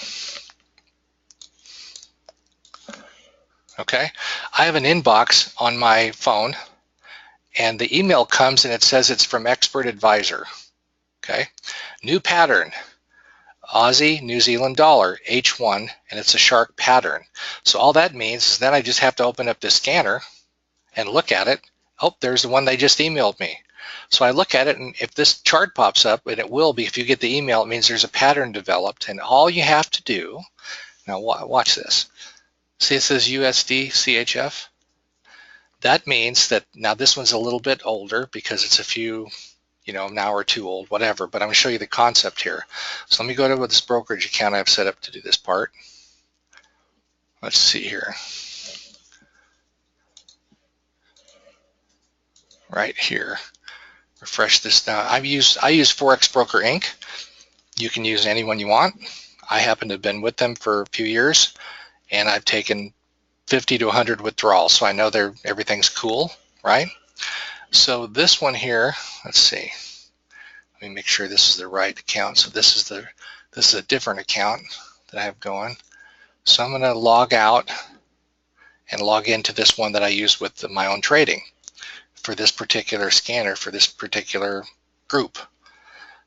Okay, I have an inbox on my phone, and the email comes and it says it's from Expert Advisor. Okay, new pattern, Aussie New Zealand dollar H1, and it's a shark pattern. So all that means is then I just have to open up this scanner and look at it. Oh, there's the one they just emailed me. So I look at it, and if this chart pops up, and it will be if you get the email, it means there's a pattern developed, and all you have to do, now watch this. See, it says USD CHF. That means that now this one's a little bit older because it's a few, an hour or two old, whatever, but I'm going to show you the concept here. So let me go to this brokerage account I have set up to do this part. Let's see here. Right here. Refresh this now. I use Forex Broker Inc. You can use anyone you want. I happen to have been with them for a few years, and I've taken 50 to 100 withdrawals, so I know everything's cool, right? So this one here, let's see. Let me make sure this is the right account. So this is a different account that I have going. So I'm going to log out and log into this one that I use with my own trading for this particular scanner for this particular group.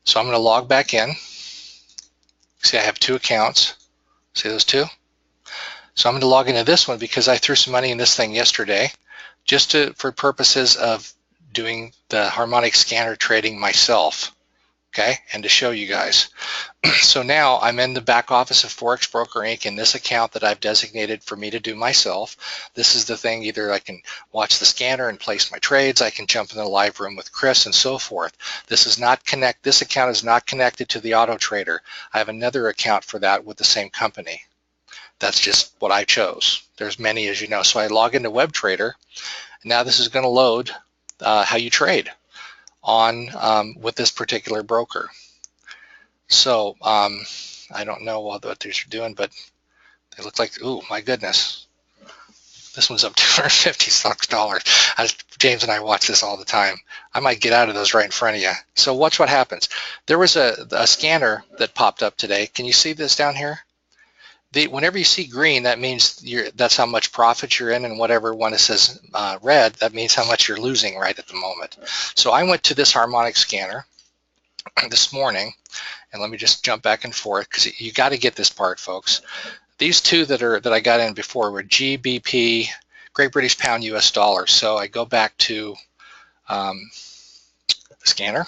So I'm going to log back in. See, I have two accounts. See those two? So I'm going to log into this one because I threw some money in this thing yesterday just for purposes of doing the Harmonic scanner trading myself, okay, and to show you guys. So now I'm in the back office of Forex Broker Inc. in this account that I've designated for me to do myself. This is the thing, either I can watch the scanner and place my trades, I can jump in the live room with Chris and so forth. This account is not connected to the auto trader. I have another account for that with the same company. That's just what I chose. There's many, as you know. So I log into WebTrader. Now this is going to load how you trade on with this particular broker. So I don't know what these are doing, but they look like, ooh, my goodness. This one's up $250. James and I watch this all the time. I might get out of those right in front of you. So watch what happens. There was a scanner that popped up today. Can you see this down here? Whenever you see green, that means that's how much profit you're in, and whatever one that says red, that means how much you're losing right at the moment. So I went to this Harmonic scanner this morning, and let me just jump back and forth because you got to get this part, folks. These two that I got in before were GBP, Great British Pound, US dollar. So I go back to the scanner,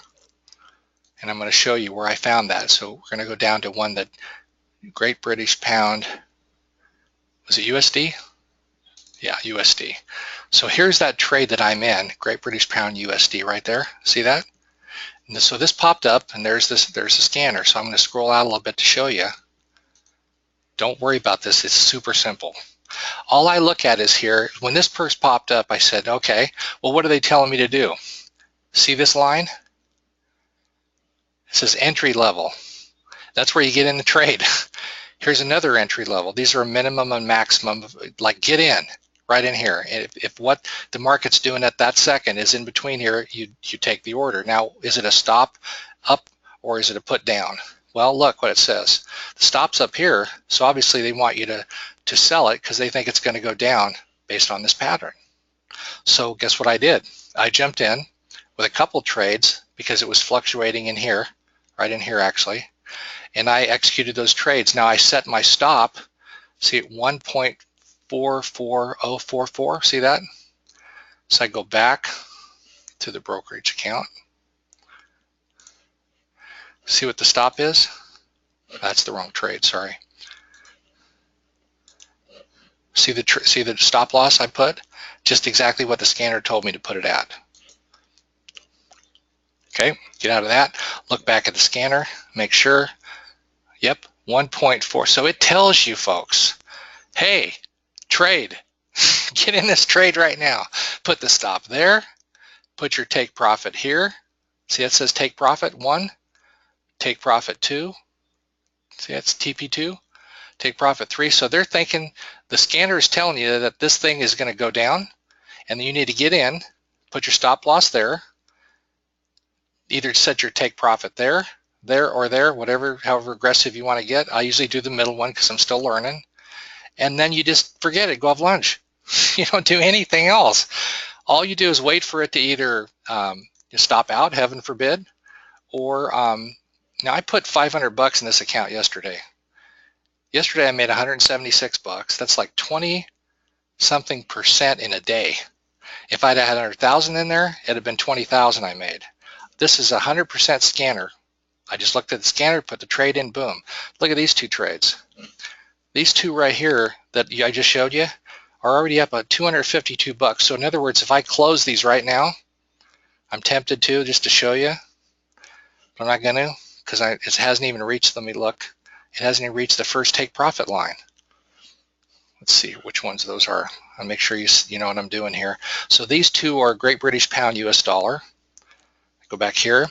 and I'm going to show you where I found that. So we're going to go down to one that Great British Pound, was it USD? Yeah, USD. So here's that trade that I'm in, Great British Pound USD right there. See that? And so this popped up, and there's a scanner. So I'm going to scroll out a little bit to show you. Don't worry about this. It's super simple. All I look at is here, when this first popped up, I said, okay, well, what are they telling me to do? See this line? It says entry level. That's where you get in the trade. Here's another entry level. These are a minimum and maximum, like get in right in here. If what the market's doing at that second is in between here, you take the order. Now, is it a stop up or is it a put down? Well, look what it says. The stop's up here, so obviously they want you to sell it because they think it's going to go down based on this pattern. So guess what I did? I jumped in with a couple trades because it was fluctuating in here, right in here actually, and I executed those trades. Now I set my stop, see at 1.44044, see that? So I go back to the brokerage account. See what the stop is? That's the wrong trade, sorry. See the stop loss I put? Just exactly what the scanner told me to put it at. Okay, get out of that. Look back at the scanner, make sure. Yep, 1.4. So it tells you, folks, hey, trade. Get in this trade right now. Put the stop there. Put your take profit here. See, it says take profit 1, take profit 2. See, that's TP2. Take profit 3. So they're thinking, the scanner is telling you that this thing is going to go down, and you need to get in, put your stop loss there, either set your take profit there, or there, however aggressive you want to get. I usually do the middle one because I'm still learning. And then you just forget it, go have lunch. You don't do anything else. All you do is wait for it to either stop out, heaven forbid, or now I put 500 bucks in this account yesterday. Yesterday I made 176 bucks. That's like 20 something percent in a day. If I'd had 100,000 in there, it'd have been 20,000 I made. This is a 100% scanner. I just looked at the scanner, put the trade in, boom. Look at these two trades. These two right here that I just showed you are already up at 252 bucks. So in other words, if I close these right now, I'm tempted to just to show you, but I'm not going to because it hasn't even reached, let me look, it hasn't even reached the first take profit line. Let's see which ones those are. I'll make sure you know what I'm doing here. So these two are Great British Pound US dollar. Go back here.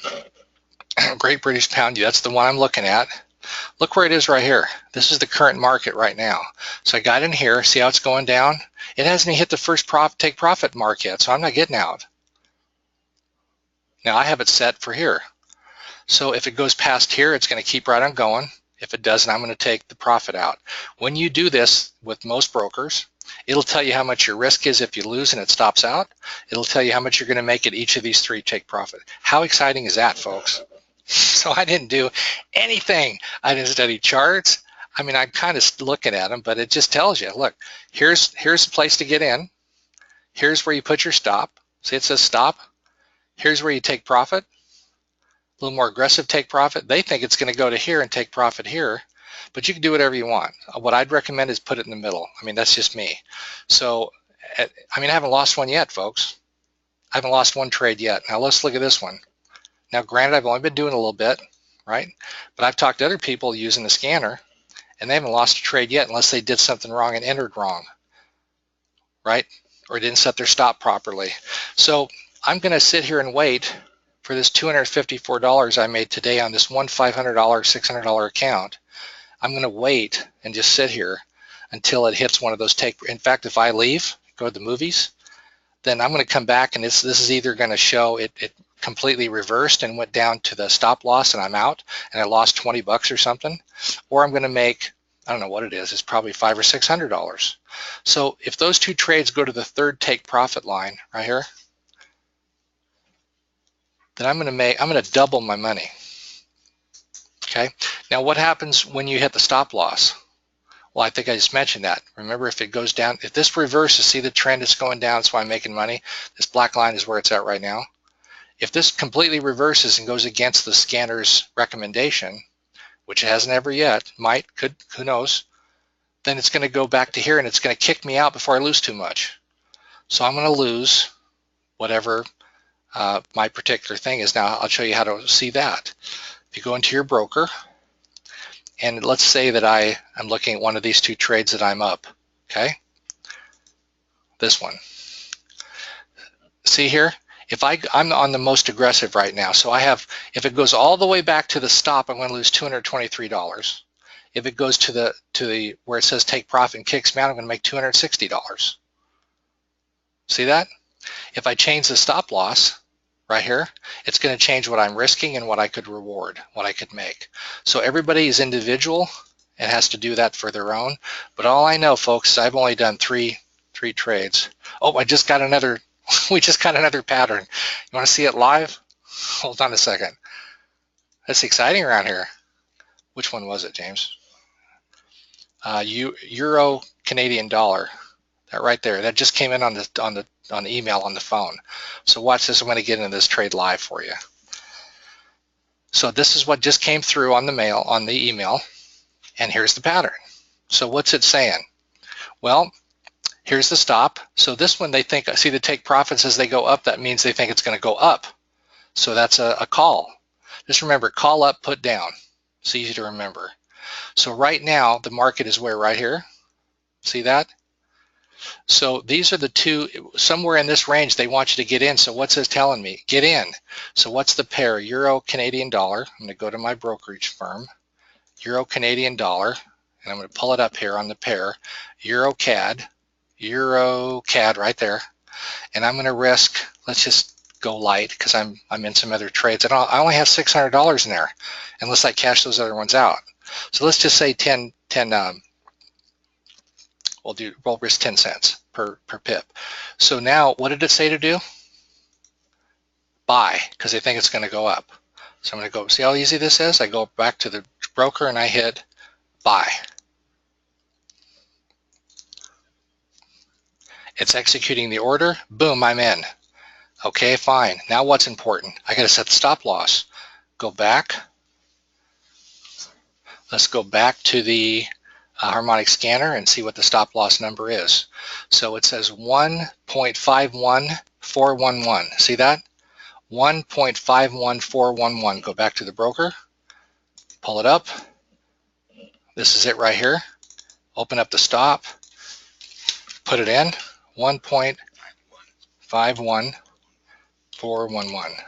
Great British Pound, that's the one I'm looking at. Look where it is right here. This is the current market right now. So I got in here, see how it's going down? It hasn't even hit the first take profit mark yet, so I'm not getting out. Now I have it set for here. So if it goes past here, it's going to keep right on going. If it doesn't, I'm going to take the profit out. When you do this with most brokers, it'll tell you how much your risk is if you lose and it stops out. It'll tell you how much you're going to make at each of these three take profit. How exciting is that, folks? So I didn't do anything. I didn't study charts. I mean, I'm kind of looking at them, but it just tells you, look, here's the place to get in. Here's where you put your stop. See, it says stop. Here's where you take profit. A little more aggressive take profit. They think it's going to go to here and take profit here, but you can do whatever you want. What I'd recommend is put it in the middle. I mean, that's just me. So, I mean, I haven't lost one yet, folks. I haven't lost one trade yet. Now let's look at this one. Now, granted, I've only been doing a little bit, right? But I've talked to other people using the scanner, and they haven't lost a trade yet unless they did something wrong and entered wrong, right? Or didn't set their stop properly. So I'm going to sit here and wait for this $254 I made today on this one $500, $600 account. I'm going to wait and just sit here until it hits one of those take. In fact, if I leave, go to the movies, then I'm going to come back and this is either going to show it completely reversed and went down to the stop loss and I'm out and I lost 20 bucks or something, or I'm going to make, I don't know what it is, it's probably $500 or $600. So if those two trades go to the third take profit line right here, then I'm going to double my money. Okay. Now what happens when you hit the stop loss? Well, I think I just mentioned that. Remember, if it goes down, if this reverses, see the trend is going down, that's why I'm making money. This black line is where it's at right now. If this completely reverses and goes against the scanner's recommendation, which it hasn't ever yet, might, could, who knows, then it's going to go back to here and it's going to kick me out before I lose too much. So I'm going to lose whatever my particular thing is. Now I'll show you how to see that. If you go into your broker, and let's say that I'm looking at one of these two trades that I'm up, okay? This one. See here? If I'm on the most aggressive right now, so I have, if it goes all the way back to the stop, I'm going to lose $223. If it goes to the where it says take profit and kicks me out, I'm going to make $260. See that? If I change the stop loss right here, it's going to change what I'm risking and what I could reward, what I could make. So everybody is individual and has to do that for their own. But all I know, folks, is I've only done three trades. Oh, I just got another. We just got another pattern. You want to see it live? Hold on a second. That's exciting around here. Which one was it, James? Euro Canadian dollar. That right there. That just came in on the email on the phone. So watch this. I'm going to get into this trade live for you. So this is what just came through on the email, and here's the pattern. So what's it saying? Well, here's the stop. So this one, they think, see the take profits as they go up, that means they think it's going to go up. So that's a call. Just remember, call up, put down. It's easy to remember. So right now, the market is where? Right here. See that? So these are the two, somewhere in this range, they want you to get in. So what's this telling me? Get in. So what's the pair? Euro Canadian dollar. I'm going to go to my brokerage firm. Euro Canadian dollar. And I'm going to pull it up here on the pair. Euro CAD right there. And I'm going to risk, let's just go light because I'm in some other trades. I only have $600 in there unless I cash those other ones out. So let's just say we'll risk 10 cents per pip. So now what did it say to do? Buy, because they think it's going to go up. So I'm going to go, see how easy this is? I go back to the broker and I hit buy. It's executing the order. Boom, I'm in. Okay, fine. Now what's important? I got to set the stop loss. Go back. Let's go back to the Harmonic scanner and see what the stop loss number is. So it says 1.51411. See that? 1.51411. Go back to the broker. Pull it up. This is it right here. Open up the stop. Put it in. 1.51411.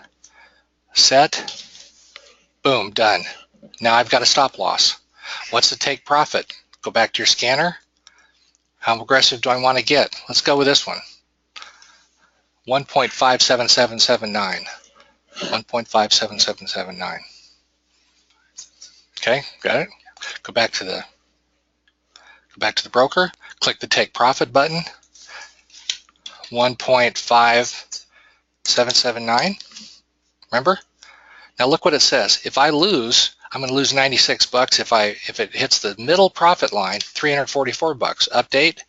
Set. Boom, done. Now I've got a stop loss. What's the take profit? Go back to your scanner. How aggressive do I want to get? Let's go with this one. 1.57779. 1.57779. Okay, got it. Go back to the broker. Click the take profit button. 1.5779. Remember? Now look what it says. If I lose, I'm going to lose 96 bucks. If it hits the middle profit line, 344 bucks. Update.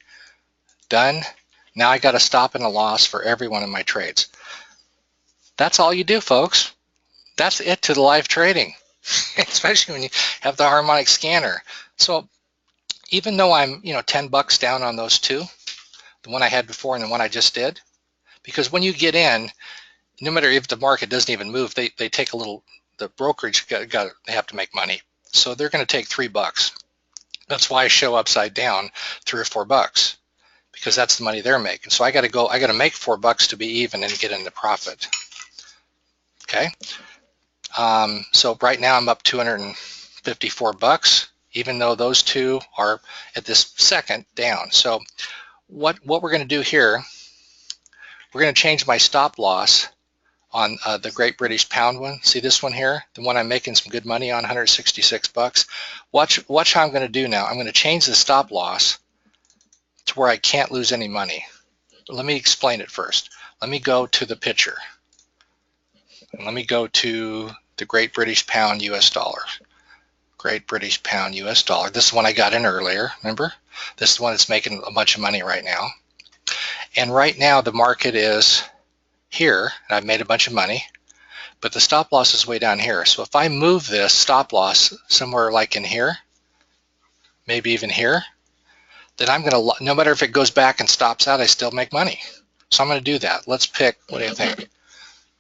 Done. Now I got a stop and a loss for every one of my trades. That's all you do, folks. That's it to the live trading, especially when you have the Harmonic scanner. So even though I'm 10 bucks down on those two, the one I had before and the one I just did, because when you get in, no matter if the market doesn't even move, they take a little, the brokerage they have to make money. So they're going to take $3. That's why I show upside down $3 or $4, because that's the money they're making. So I got to make $4 to be even and get into profit. Okay. So right now I'm up 254 bucks, even though those two are at this second down. So what we're going to do here, we're going to change my stop loss on the Great British Pound one. See this one here, the one I'm making some good money on, 166 bucks. Watch how I'm going to do now. I'm going to change the stop loss to where I can't lose any money. Let me explain it first. Let me go to the picture. And let me go to the Great British Pound US dollar. Great British Pound US dollar. This is one I got in earlier, remember? This is the one that's making a bunch of money right now. And right now the market is here, and I've made a bunch of money, but the stop loss is way down here. So if I move this stop loss somewhere like in here, maybe even here, then I'm going to, no matter if it goes back and stops out, I still make money. So I'm going to do that. Let's pick, what do you think?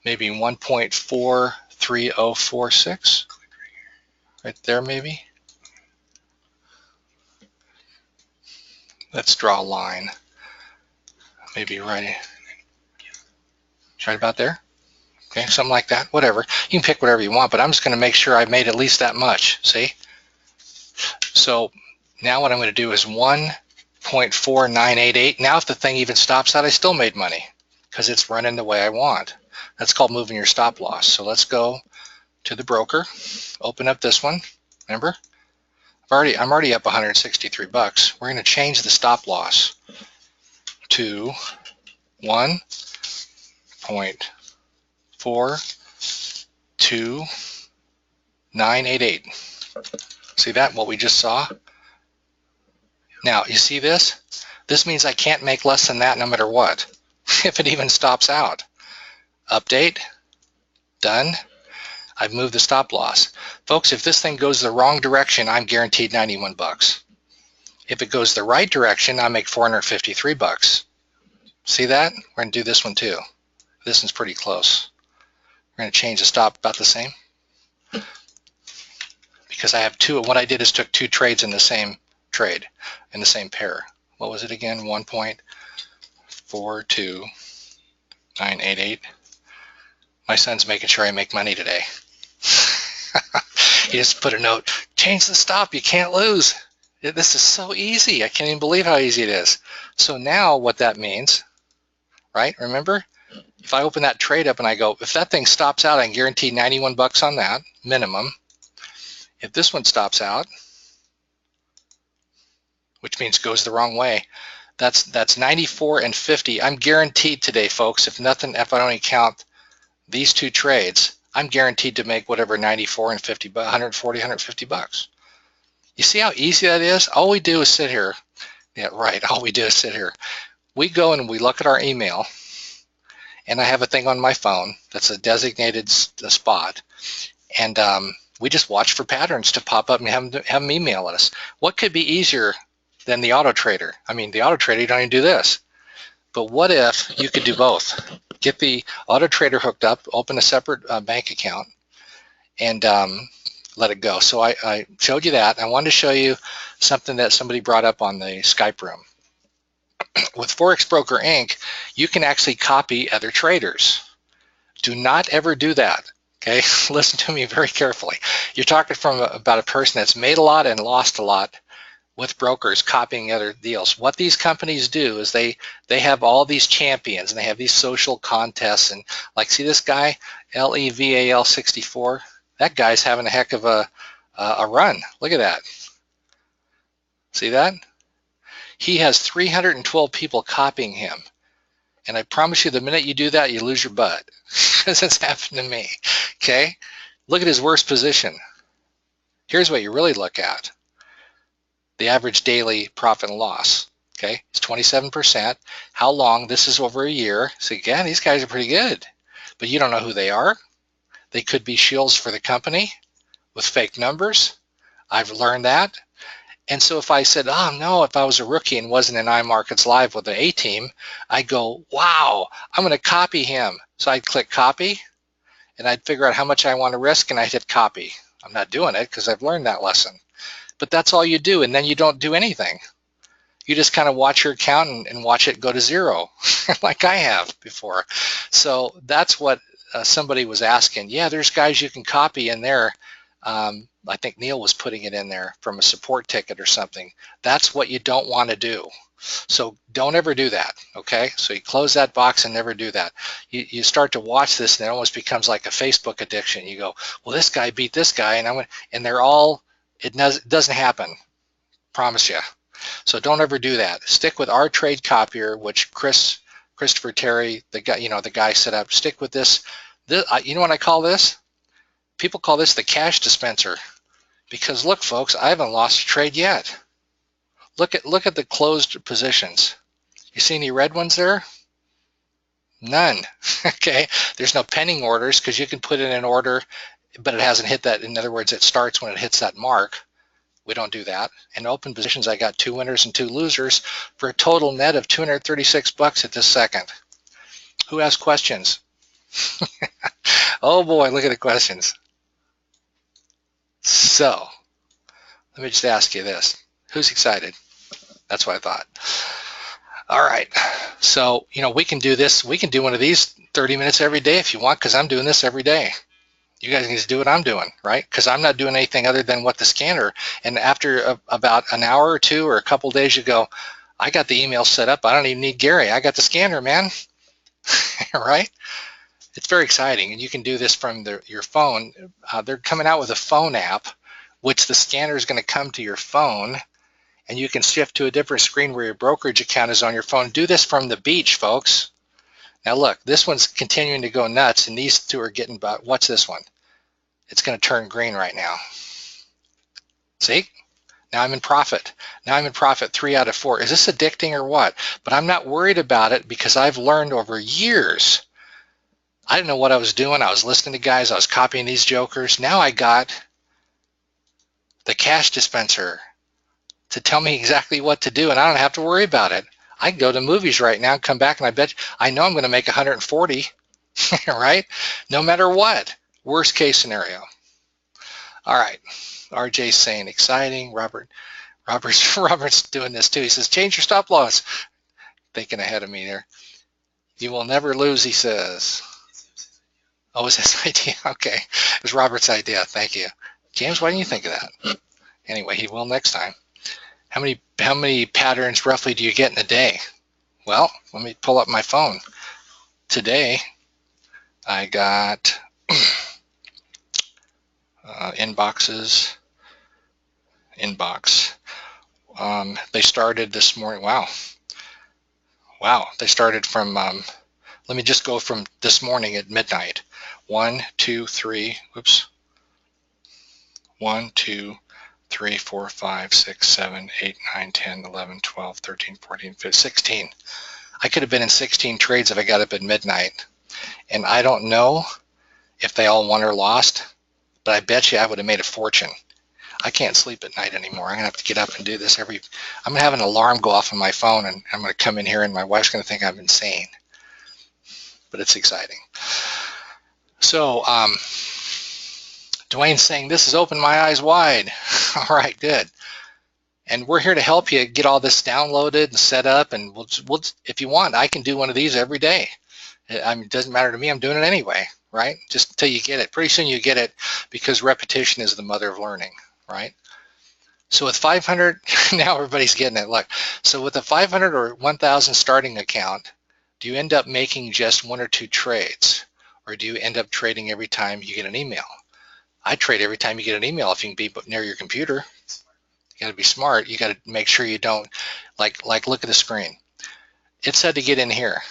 Maybe 1.43046, right there maybe. Let's draw a line, maybe right about there. Okay, something like that, whatever. You can pick whatever you want, but I'm just going to make sure I made at least that much, see? So now what I'm going to do is 1.4988. Now if the thing even stops out, I still made money because it's running the way I want. That's called moving your stop loss. So let's go to the broker, open up this one. Remember, I'm already up 163 bucks. We're going to change the stop loss to 1.42988. See that, what we just saw? Now, you see this? This means I can't make less than that no matter what, if it even stops out. Update, done. I've moved the stop loss. Folks, if this thing goes the wrong direction, I'm guaranteed 91 bucks. If it goes the right direction, I make 453 bucks. See that? We're going to do this one too. This one's pretty close. We're going to change the stop about the same. Because I have two, what I did is took two trades in the same trade, in the same pair. What was it again? 1.42988. My son's making sure I make money today. He just put a note, change the stop, you can't lose. This is so easy. I can't even believe how easy it is. So now what that means, right? Remember, if I open that trade up and I go, if that thing stops out, I can guarantee 91 bucks on that, minimum. If this one stops out, which means goes the wrong way, That's 94 and 50. I'm guaranteed today, folks, if I only count these two trades, I'm guaranteed to make whatever 94 and 50, 140, 150 bucks. You see how easy that is? All we do is sit here. Yeah, right. All we do is sit here. We go and we look at our email, and I have a thing on my phone that's a designated spot, and we just watch for patterns to pop up and have them email us. What could be easier than the auto trader? I mean, the auto trader, you don't even do this. But what if you could do both? Get the auto trader hooked up, open a separate bank account, and let it go. So I showed you that. I wanted to show you something that somebody brought up on the Skype room. With Forex Broker Inc., you can actually copy other traders. Do not ever do that. Okay, listen to me very carefully. You're talking about a person that's made a lot and lost a lot with brokers copying other deals. What these companies do is they have all these champions, and they have these social contests, and like, see this guy, LEVAL 64? That guy's having a heck of a run. Look at that. See that? He has 312 people copying him. And I promise you, the minute you do that, you lose your butt. Because it's happened to me. Okay? Look at his worst position. Here's what you really look at. The average daily profit and loss. Okay? It's 27%. How long? This is over a year. So again, these guys are pretty good. But you don't know who they are. They could be shills for the company with fake numbers. I've learned that. And so if I said, oh no, if I was a rookie and wasn't in iMarkets Live with the A-team, I'd go, wow, I'm going to copy him. So I'd click copy, and I'd figure out how much I want to risk, and I'd hit copy. I'm not doing it because I've learned that lesson. But that's all you do, and then you don't do anything. You just kind of watch your account and watch it go to zero, like I have before. So that's what somebody was asking. Yeah, there's guys you can copy in there. I think Neil was putting it in there from a support ticket or something. That's what you don't want to do. So don't ever do that, okay? So you close that box and never do that. You start to watch this, and it almost becomes like a Facebook addiction. You go, well, this guy beat this guy, and they're all, it doesn't happen, promise you. So don't ever do that. Stick with our trade copier, which Christopher Terry, the guy set up. Stick with this. You know what I call this? People call this the cash dispenser, because look, folks, I haven't lost a trade yet. Look at the closed positions. You see any red ones there? None. Okay, there's no pending orders because you can put in an order, but it hasn't hit that. In other words, it starts when it hits that mark. We don't do that. In open positions, I got 2 winners and 2 losers for a total net of 236 bucks at this second. Who has questions? Oh boy, look at the questions. So, let me just ask you this. Who's excited? That's what I thought. All right. So, we can do this. We can do one of these 30 minutes every day if you want, because I'm doing this every day. You guys need to do what I'm doing, right? Because I'm not doing anything other than what the scanner. And after about an hour or two or a couple days, you go, I got the email set up. I don't even need Gary. I got the scanner, man. Right? It's very exciting, and you can do this from your phone. They're coming out with a phone app, which the scanner is going to come to your phone, and you can shift to a different screen where your brokerage account is on your phone. Do this from the beach, folks. Now look, this one's continuing to go nuts, and these two are getting about, what's this one? It's going to turn green right now. See? Now I'm in profit. Now I'm in profit 3 out of 4. Is this addicting or what? But I'm not worried about it because I've learned over years. I didn't know what I was doing. I was listening to guys. I was copying these jokers. Now I got the cash dispenser to tell me exactly what to do, and I don't have to worry about it. I can go to movies right now and come back, and I know I'm going to make 140, right? No matter what. Worst case scenario. All right. RJ's saying exciting. Robert's doing this too. He says, change your stop loss. Thinking ahead of me there. You will never lose, he says. Oh, was his idea? Okay. It was Robert's idea. Thank you. James, why didn't you think of that? Anyway, he will next time. How many patterns roughly do you get in a day? Well, let me pull up my phone. Today, I got inboxes. Inbox. They started this morning. Wow. Wow, they started from, let me just go from this morning at midnight. 1, 2, 3, whoops. 1, 2, 3, 4, 5, 6, 7, 8, 9, 10, 11, 12, 13, 14, 15, 16. I could have been in 16 trades if I got up at midnight. And I don't know if they all won or lost, but I bet you I would have made a fortune. I can't sleep at night anymore. I'm going to have to get up and do this I'm going to have an alarm go off on my phone, and I'm going to come in here and my wife's going to think I'm insane. But it's exciting. So, Dwayne's saying, this has opened my eyes wide. All right, good. And we're here to help you get all this downloaded and set up, and we'll if you want, I can do one of these every day. I mean, it doesn't matter to me. I'm doing it anyway, right? Just until you get it. Pretty soon you get it, because repetition is the mother of learning, right? So with 500, now everybody's getting it. Look, so with a 500 or 1,000 starting account, do you end up making just 1 or 2 trades, or do you end up trading every time you get an email? I trade every time you get an email if you can be near your computer. You got to be smart. You got to make sure you don't, like look at the screen. It said to get in here.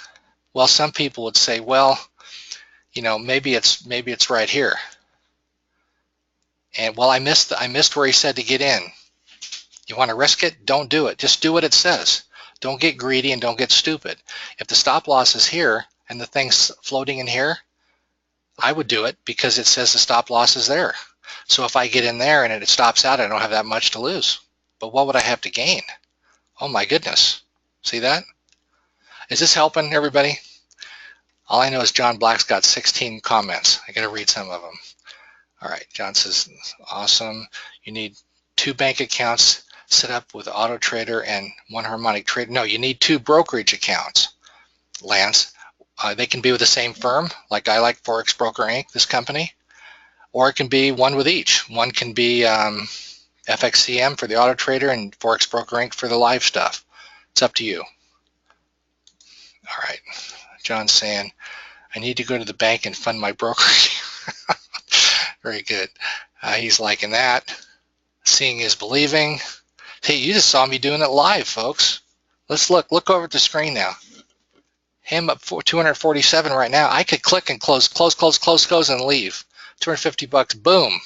Well, some people would say, well, you know, maybe it's right here. And well, I missed where he said to get in. You want to risk it? Don't do it. Just do what it says. Don't get greedy and don't get stupid. If the stop loss is here and the thing's floating in here, I would do it because it says the stop loss is there. So if I get in there and it stops out, I don't have that much to lose. But what would I have to gain? Oh my goodness. See that? Is this helping everybody? All I know is John Black's got 16 comments. I got to read some of them. All right, John says, awesome. You need 2 bank accounts set up with Auto Trader and 1 Harmonic Trader. No, you need 2 brokerage accounts, Lance. They can be with the same firm, like I like Forex Broker Inc., this company, or it can be one with each. One can be FXCM for the Auto Trader and Forex Broker Inc. for the live stuff. It's up to you. All right, John's saying, I need to go to the bank and fund my brokerage. Very good. He's liking that. Seeing is believing. Hey, you just saw me doing it live, folks. Let's look over at the screen now. Him up for 247 right now. I could click and close, and leave. 250 bucks, boom.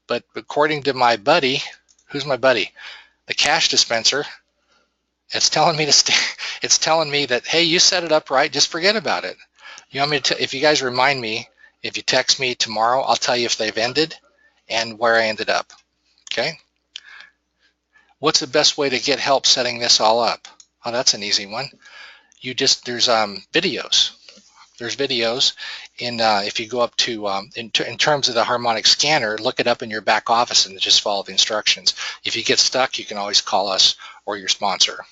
But according to my buddy, who's my buddy? The cash dispenser, it's telling me to stay. It's telling me that, hey, you set it up right, just forget about it. You want me to, if you guys remind me, if you text me tomorrow, I'll tell you if they've ended and where I ended up, okay? What's the best way to get help setting this all up? Oh, that's an easy one. There's videos. There's videos in, if you go up to, in terms of the harmonic scanner, look it up in your back office and just follow the instructions. If you get stuck, you can always call us or your sponsor.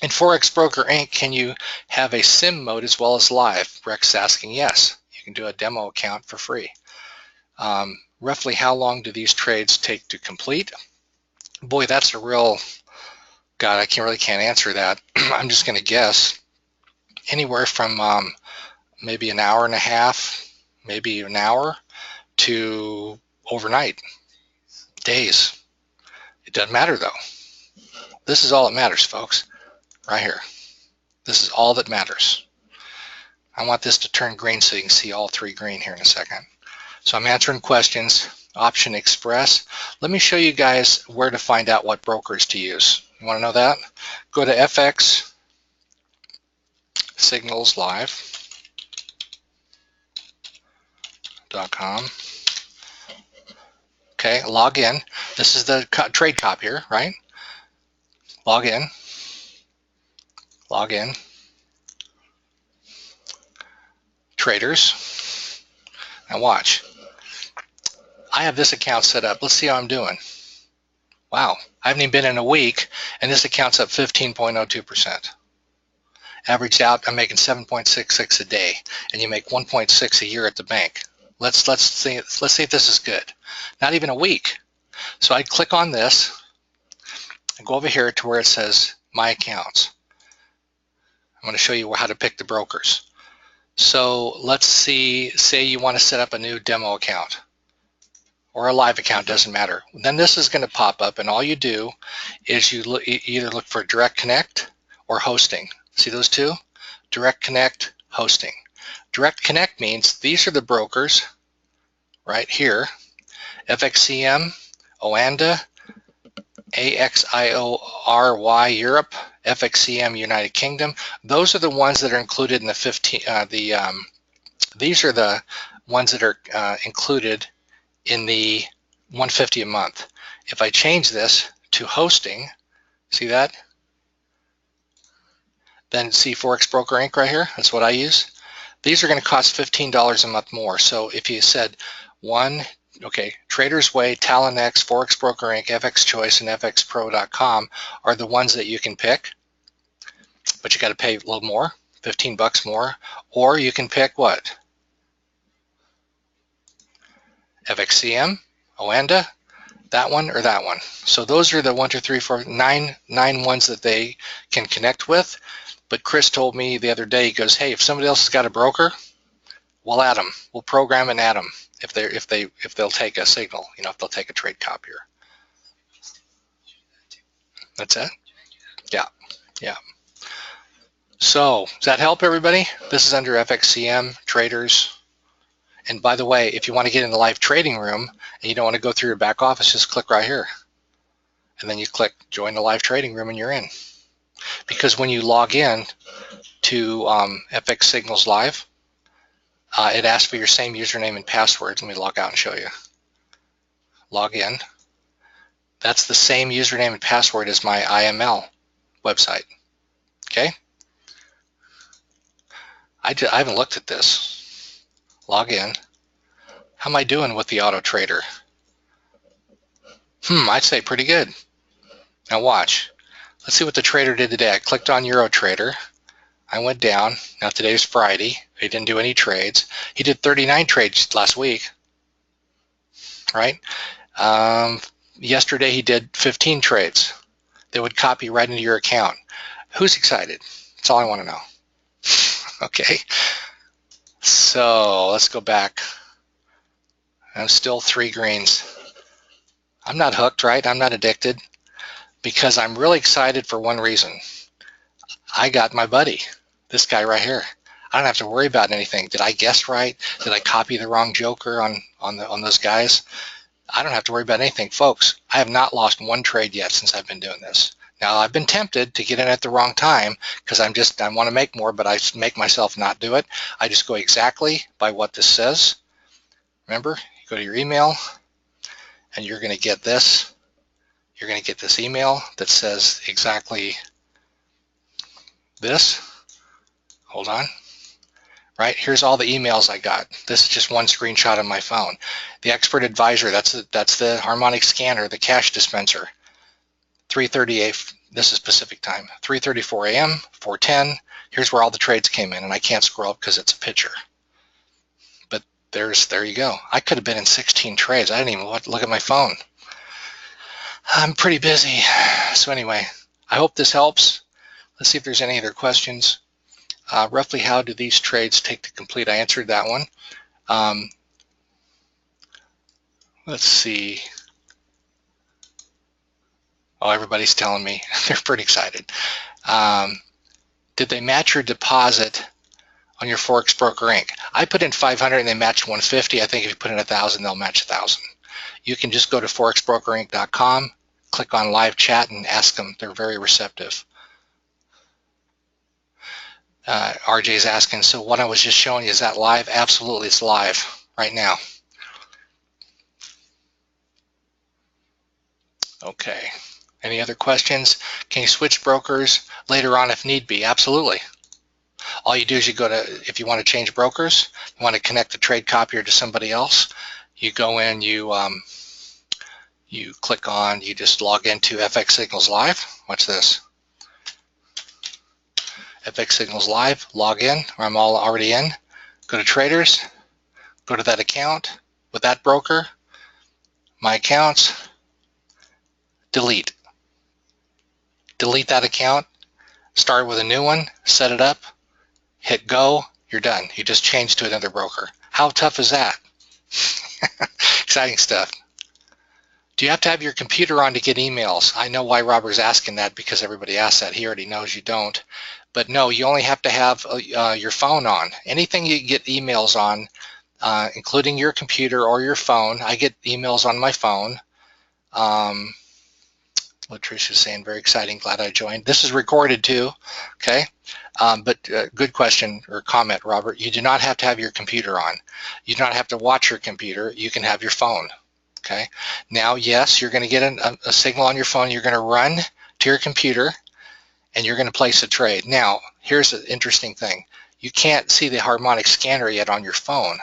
In Forex Broker Inc., can you have a sim mode as well as live? Rex asking, yes. You can do a demo account for free. Roughly how long do these trades take to complete? Boy, that's a real, God, I really can't answer that. I'm just going to guess anywhere from maybe an hour and a half, maybe an hour, to overnight, days. It doesn't matter though. This is all that matters, folks, right here. This is all that matters. I want this to turn green so you can see all 3 green here in a second. So I'm answering questions. Option Express. Let me show you guys where to find out what brokers to use. You want to know that? Go to FX Signals Live.com. Okay, log in. This is the trade copier, right? Log in. Log in. Traders. Now watch. I have this account set up. Let's see how I'm doing. Wow, I haven't even been in a week, and this account's up 15.02%. Averaged out, I'm making 7.66 a day, and you make 1.6 a year at the bank. Let's see if this is good. Not even a week. So I'd click on this and go over here to where it says My Accounts. I'm going to show you how to pick the brokers. So let's see, say you want to set up a new demo account. or a live account, doesn't matter. Then this is going to pop up, and all you do is you either look for Direct Connect or Hosting. See those two? Direct Connect, Hosting. Direct Connect means these are the brokers right here: FXCM, OANDA, AXIORY Europe, FXCM United Kingdom. Those are the ones that are included in the 15. These are the ones that are included in the 150 a month. If I change this to hosting, see that? Then see Forex Broker Inc. right here. That's what I use. These are going to cost $15 a month more. So if you said Traders Way, Talonx, Forex Broker Inc., FX Choice, and FXPro.com are the ones that you can pick, but you got to pay a little more, 15 bucks more, or you can pick what? FXCM, OANDA, that one or that one. So those are the 1, 2, 3, 4, 9 ones that they can connect with. But Chris told me the other day, he goes, hey, if somebody else has got a broker, we'll add them. We'll program and add them if they'll take a signal, if they'll take a trade copier. That's it? Yeah. So does that help everybody? This is under FXCM, traders. And by the way, if you want to get in the live trading room and you don't want to go through your back office, just click right here. And then you click join the live trading room and you're in. Because when you log in to FX Signals Live, it asks for your same username and password. Let me log out and show you. Log in. That's the same username and password as my IML website. Okay? I haven't looked at this. Log in. How am I doing with the auto trader? I'd say pretty good. Now watch. Let's see what the trader did today. I clicked on Euro Trader. I went down. Now today's Friday. He didn't do any trades. He did 39 trades last week, right? Yesterday he did 15 trades. They would copy right into your account. Who's excited? That's all I want to know. Okay. So let's go back. I'm still 3 greens. I'm not hooked, right? I'm not addicted. Because I'm really excited for one reason. I got my buddy, this guy right here. I don't have to worry about anything. Did I guess right? Did I copy the wrong joker on those guys? I don't have to worry about anything. Folks, I have not lost one trade yet since I've been doing this. Now, I've been tempted to get in at the wrong time because I want to make more, but I make myself not do it. I just go exactly by what this says. Remember, you go to your email, and you're going to get this. You're going to get this email that says exactly this. Hold on. Right, here's all the emails I got. This is just one screenshot on my phone. The expert advisor, that's the Harmonic scanner, the cash dispenser. 3:38, this is Pacific time. 3:34 a.m., 4:10. Here's where all the trades came in, and I can't scroll up because it's a picture. But there you go. I could have been in 16 trades. I didn't even look at my phone. I'm pretty busy. So anyway, I hope this helps. Let's see if there's any other questions. Roughly how do these trades take to complete? I answered that one. Let's see. Oh, everybody's telling me. They're pretty excited. Did they match your deposit on your Forex Broker Inc.? I put in 500 and they matched 150. I think if you put in 1,000, they'll match 1,000. You can just go to forexbrokerinc.com, click on live chat and ask them. They're very receptive. RJ's asking, so what I was just showing you, is that live? Absolutely, it's live right now. Okay. Any other questions? Can you switch brokers later on if need be? Absolutely. All you do is you go to, if you want to change brokers, you want to connect the trade copier to somebody else, you go in, you click on, you just log into FX Signals Live. Watch this. FX Signals Live, log in, or I'm already in. Go to traders, go to that account with that broker, my accounts, delete. Delete that account, start with a new one, set it up, hit go, you're done. You just changed to another broker. How tough is that? Exciting stuff. Do you have to have your computer on to get emails? I know why Robert's asking that, because everybody asks that. He already knows you don't. But no, you only have to have your phone on. Anything you get emails on, including your computer or your phone. I get emails on my phone. Latricia's saying, very exciting, glad I joined. This is recorded too, okay? But good question or comment, Robert. You do not have to have your computer on. You do not have to watch your computer. You can have your phone, okay? Now, yes, you're going to get a signal on your phone. You're going to run to your computer, and you're going to place a trade. Now, here's an interesting thing. You can't see the harmonic scanner yet on your phone.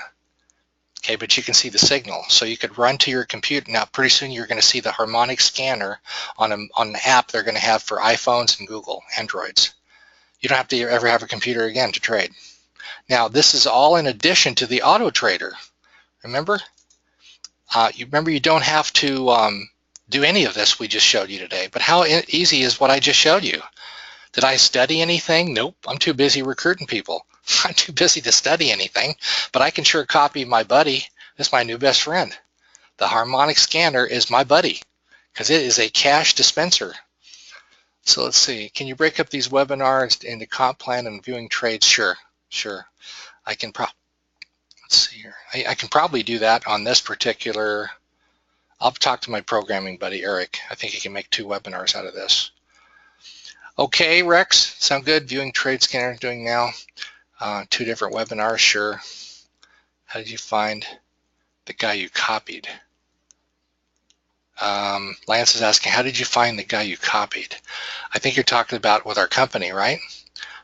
Okay, but you can see the signal. So you could run to your computer. Now, pretty soon you're going to see the harmonic scanner on an app they're going to have for iPhones and Google Androids. You don't have to ever have a computer again to trade. Now, this is all in addition to the auto trader. Remember? You don't have to do any of this we just showed you today. But how easy is what I just showed you? Did I study anything? Nope. I'm too busy recruiting people. I'm too busy to study anything, but I can sure copy my buddy. This is my new best friend. The harmonic scanner is my buddy because it is a cash dispenser. So let's see. Can you break up these webinars into comp plan and viewing trades? Sure. I can let's see here. I can probably do that on this particular. I'll talk to my programming buddy, Eric. I think he can make 2 webinars out of this. Okay, Rex, sound good? Viewing trade scanner doing now. 2 different webinars, sure. How did you find the guy you copied? Lance is asking, how did you find the guy you copied? I think you're talking about with our company, right?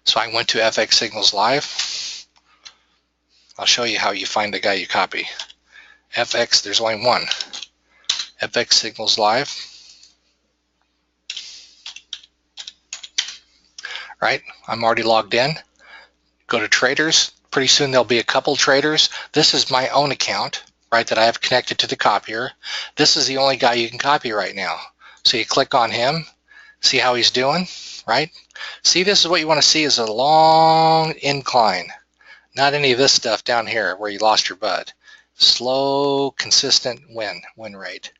So I went to FX Signals Live. I'll show you how you find the guy you copy. FX, there's only one. FX Signals Live. Right, I'm already logged in. Go to traders. Pretty soon there'll be a couple traders. This is my own account, right, that I have connected to the copier. This is the only guy you can copy right now. So you click on him, see how he's doing, right? See, this is what you want to see, is a long incline, not any of this stuff down here where you lost your butt. Slow, consistent win rate.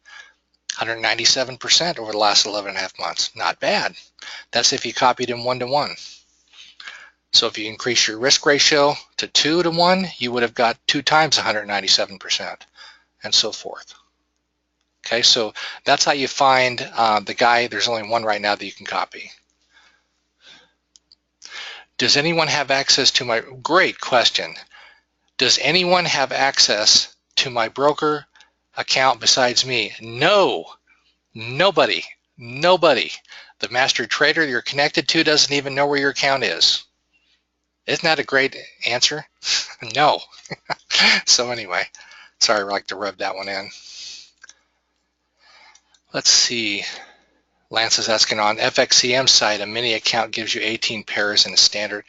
197% over the last 11.5 months. Not bad. That's if you copied him 1-to-1. So if you increase your risk ratio to 2-to-1, you would have got 2 times 197% and so forth. Okay, so that's how you find the guy. There's only one right now that you can copy. Does anyone have access to my, great question. Does anyone have access to my broker account besides me? No, nobody. The master trader you're connected to doesn't even know where your account is. Isn't that a great answer? No. So anyway, sorry, I like to rub that one in. Let's see. Lance is asking, on FXCM side, a mini account gives you 18 pairs in a standard.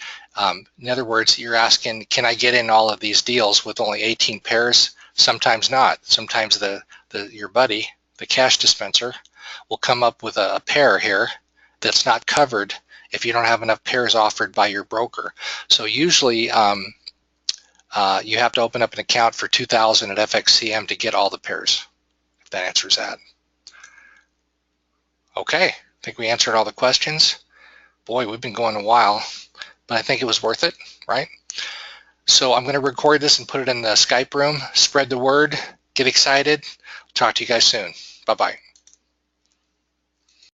In other words, you're asking, can I get in all of these deals with only 18 pairs? Sometimes not. Sometimes your buddy, the cash dispenser, will come up with a pair here that's not covered if you don't have enough pairs offered by your broker. So usually you have to open up an account for 2,000 at FXCM to get all the pairs, if that answers that. Okay, I think we answered all the questions. Boy, we've been going a while, but I think it was worth it, right? So I'm going to record this and put it in the Skype room, spread the word, get excited. Talk to you guys soon. Bye-bye.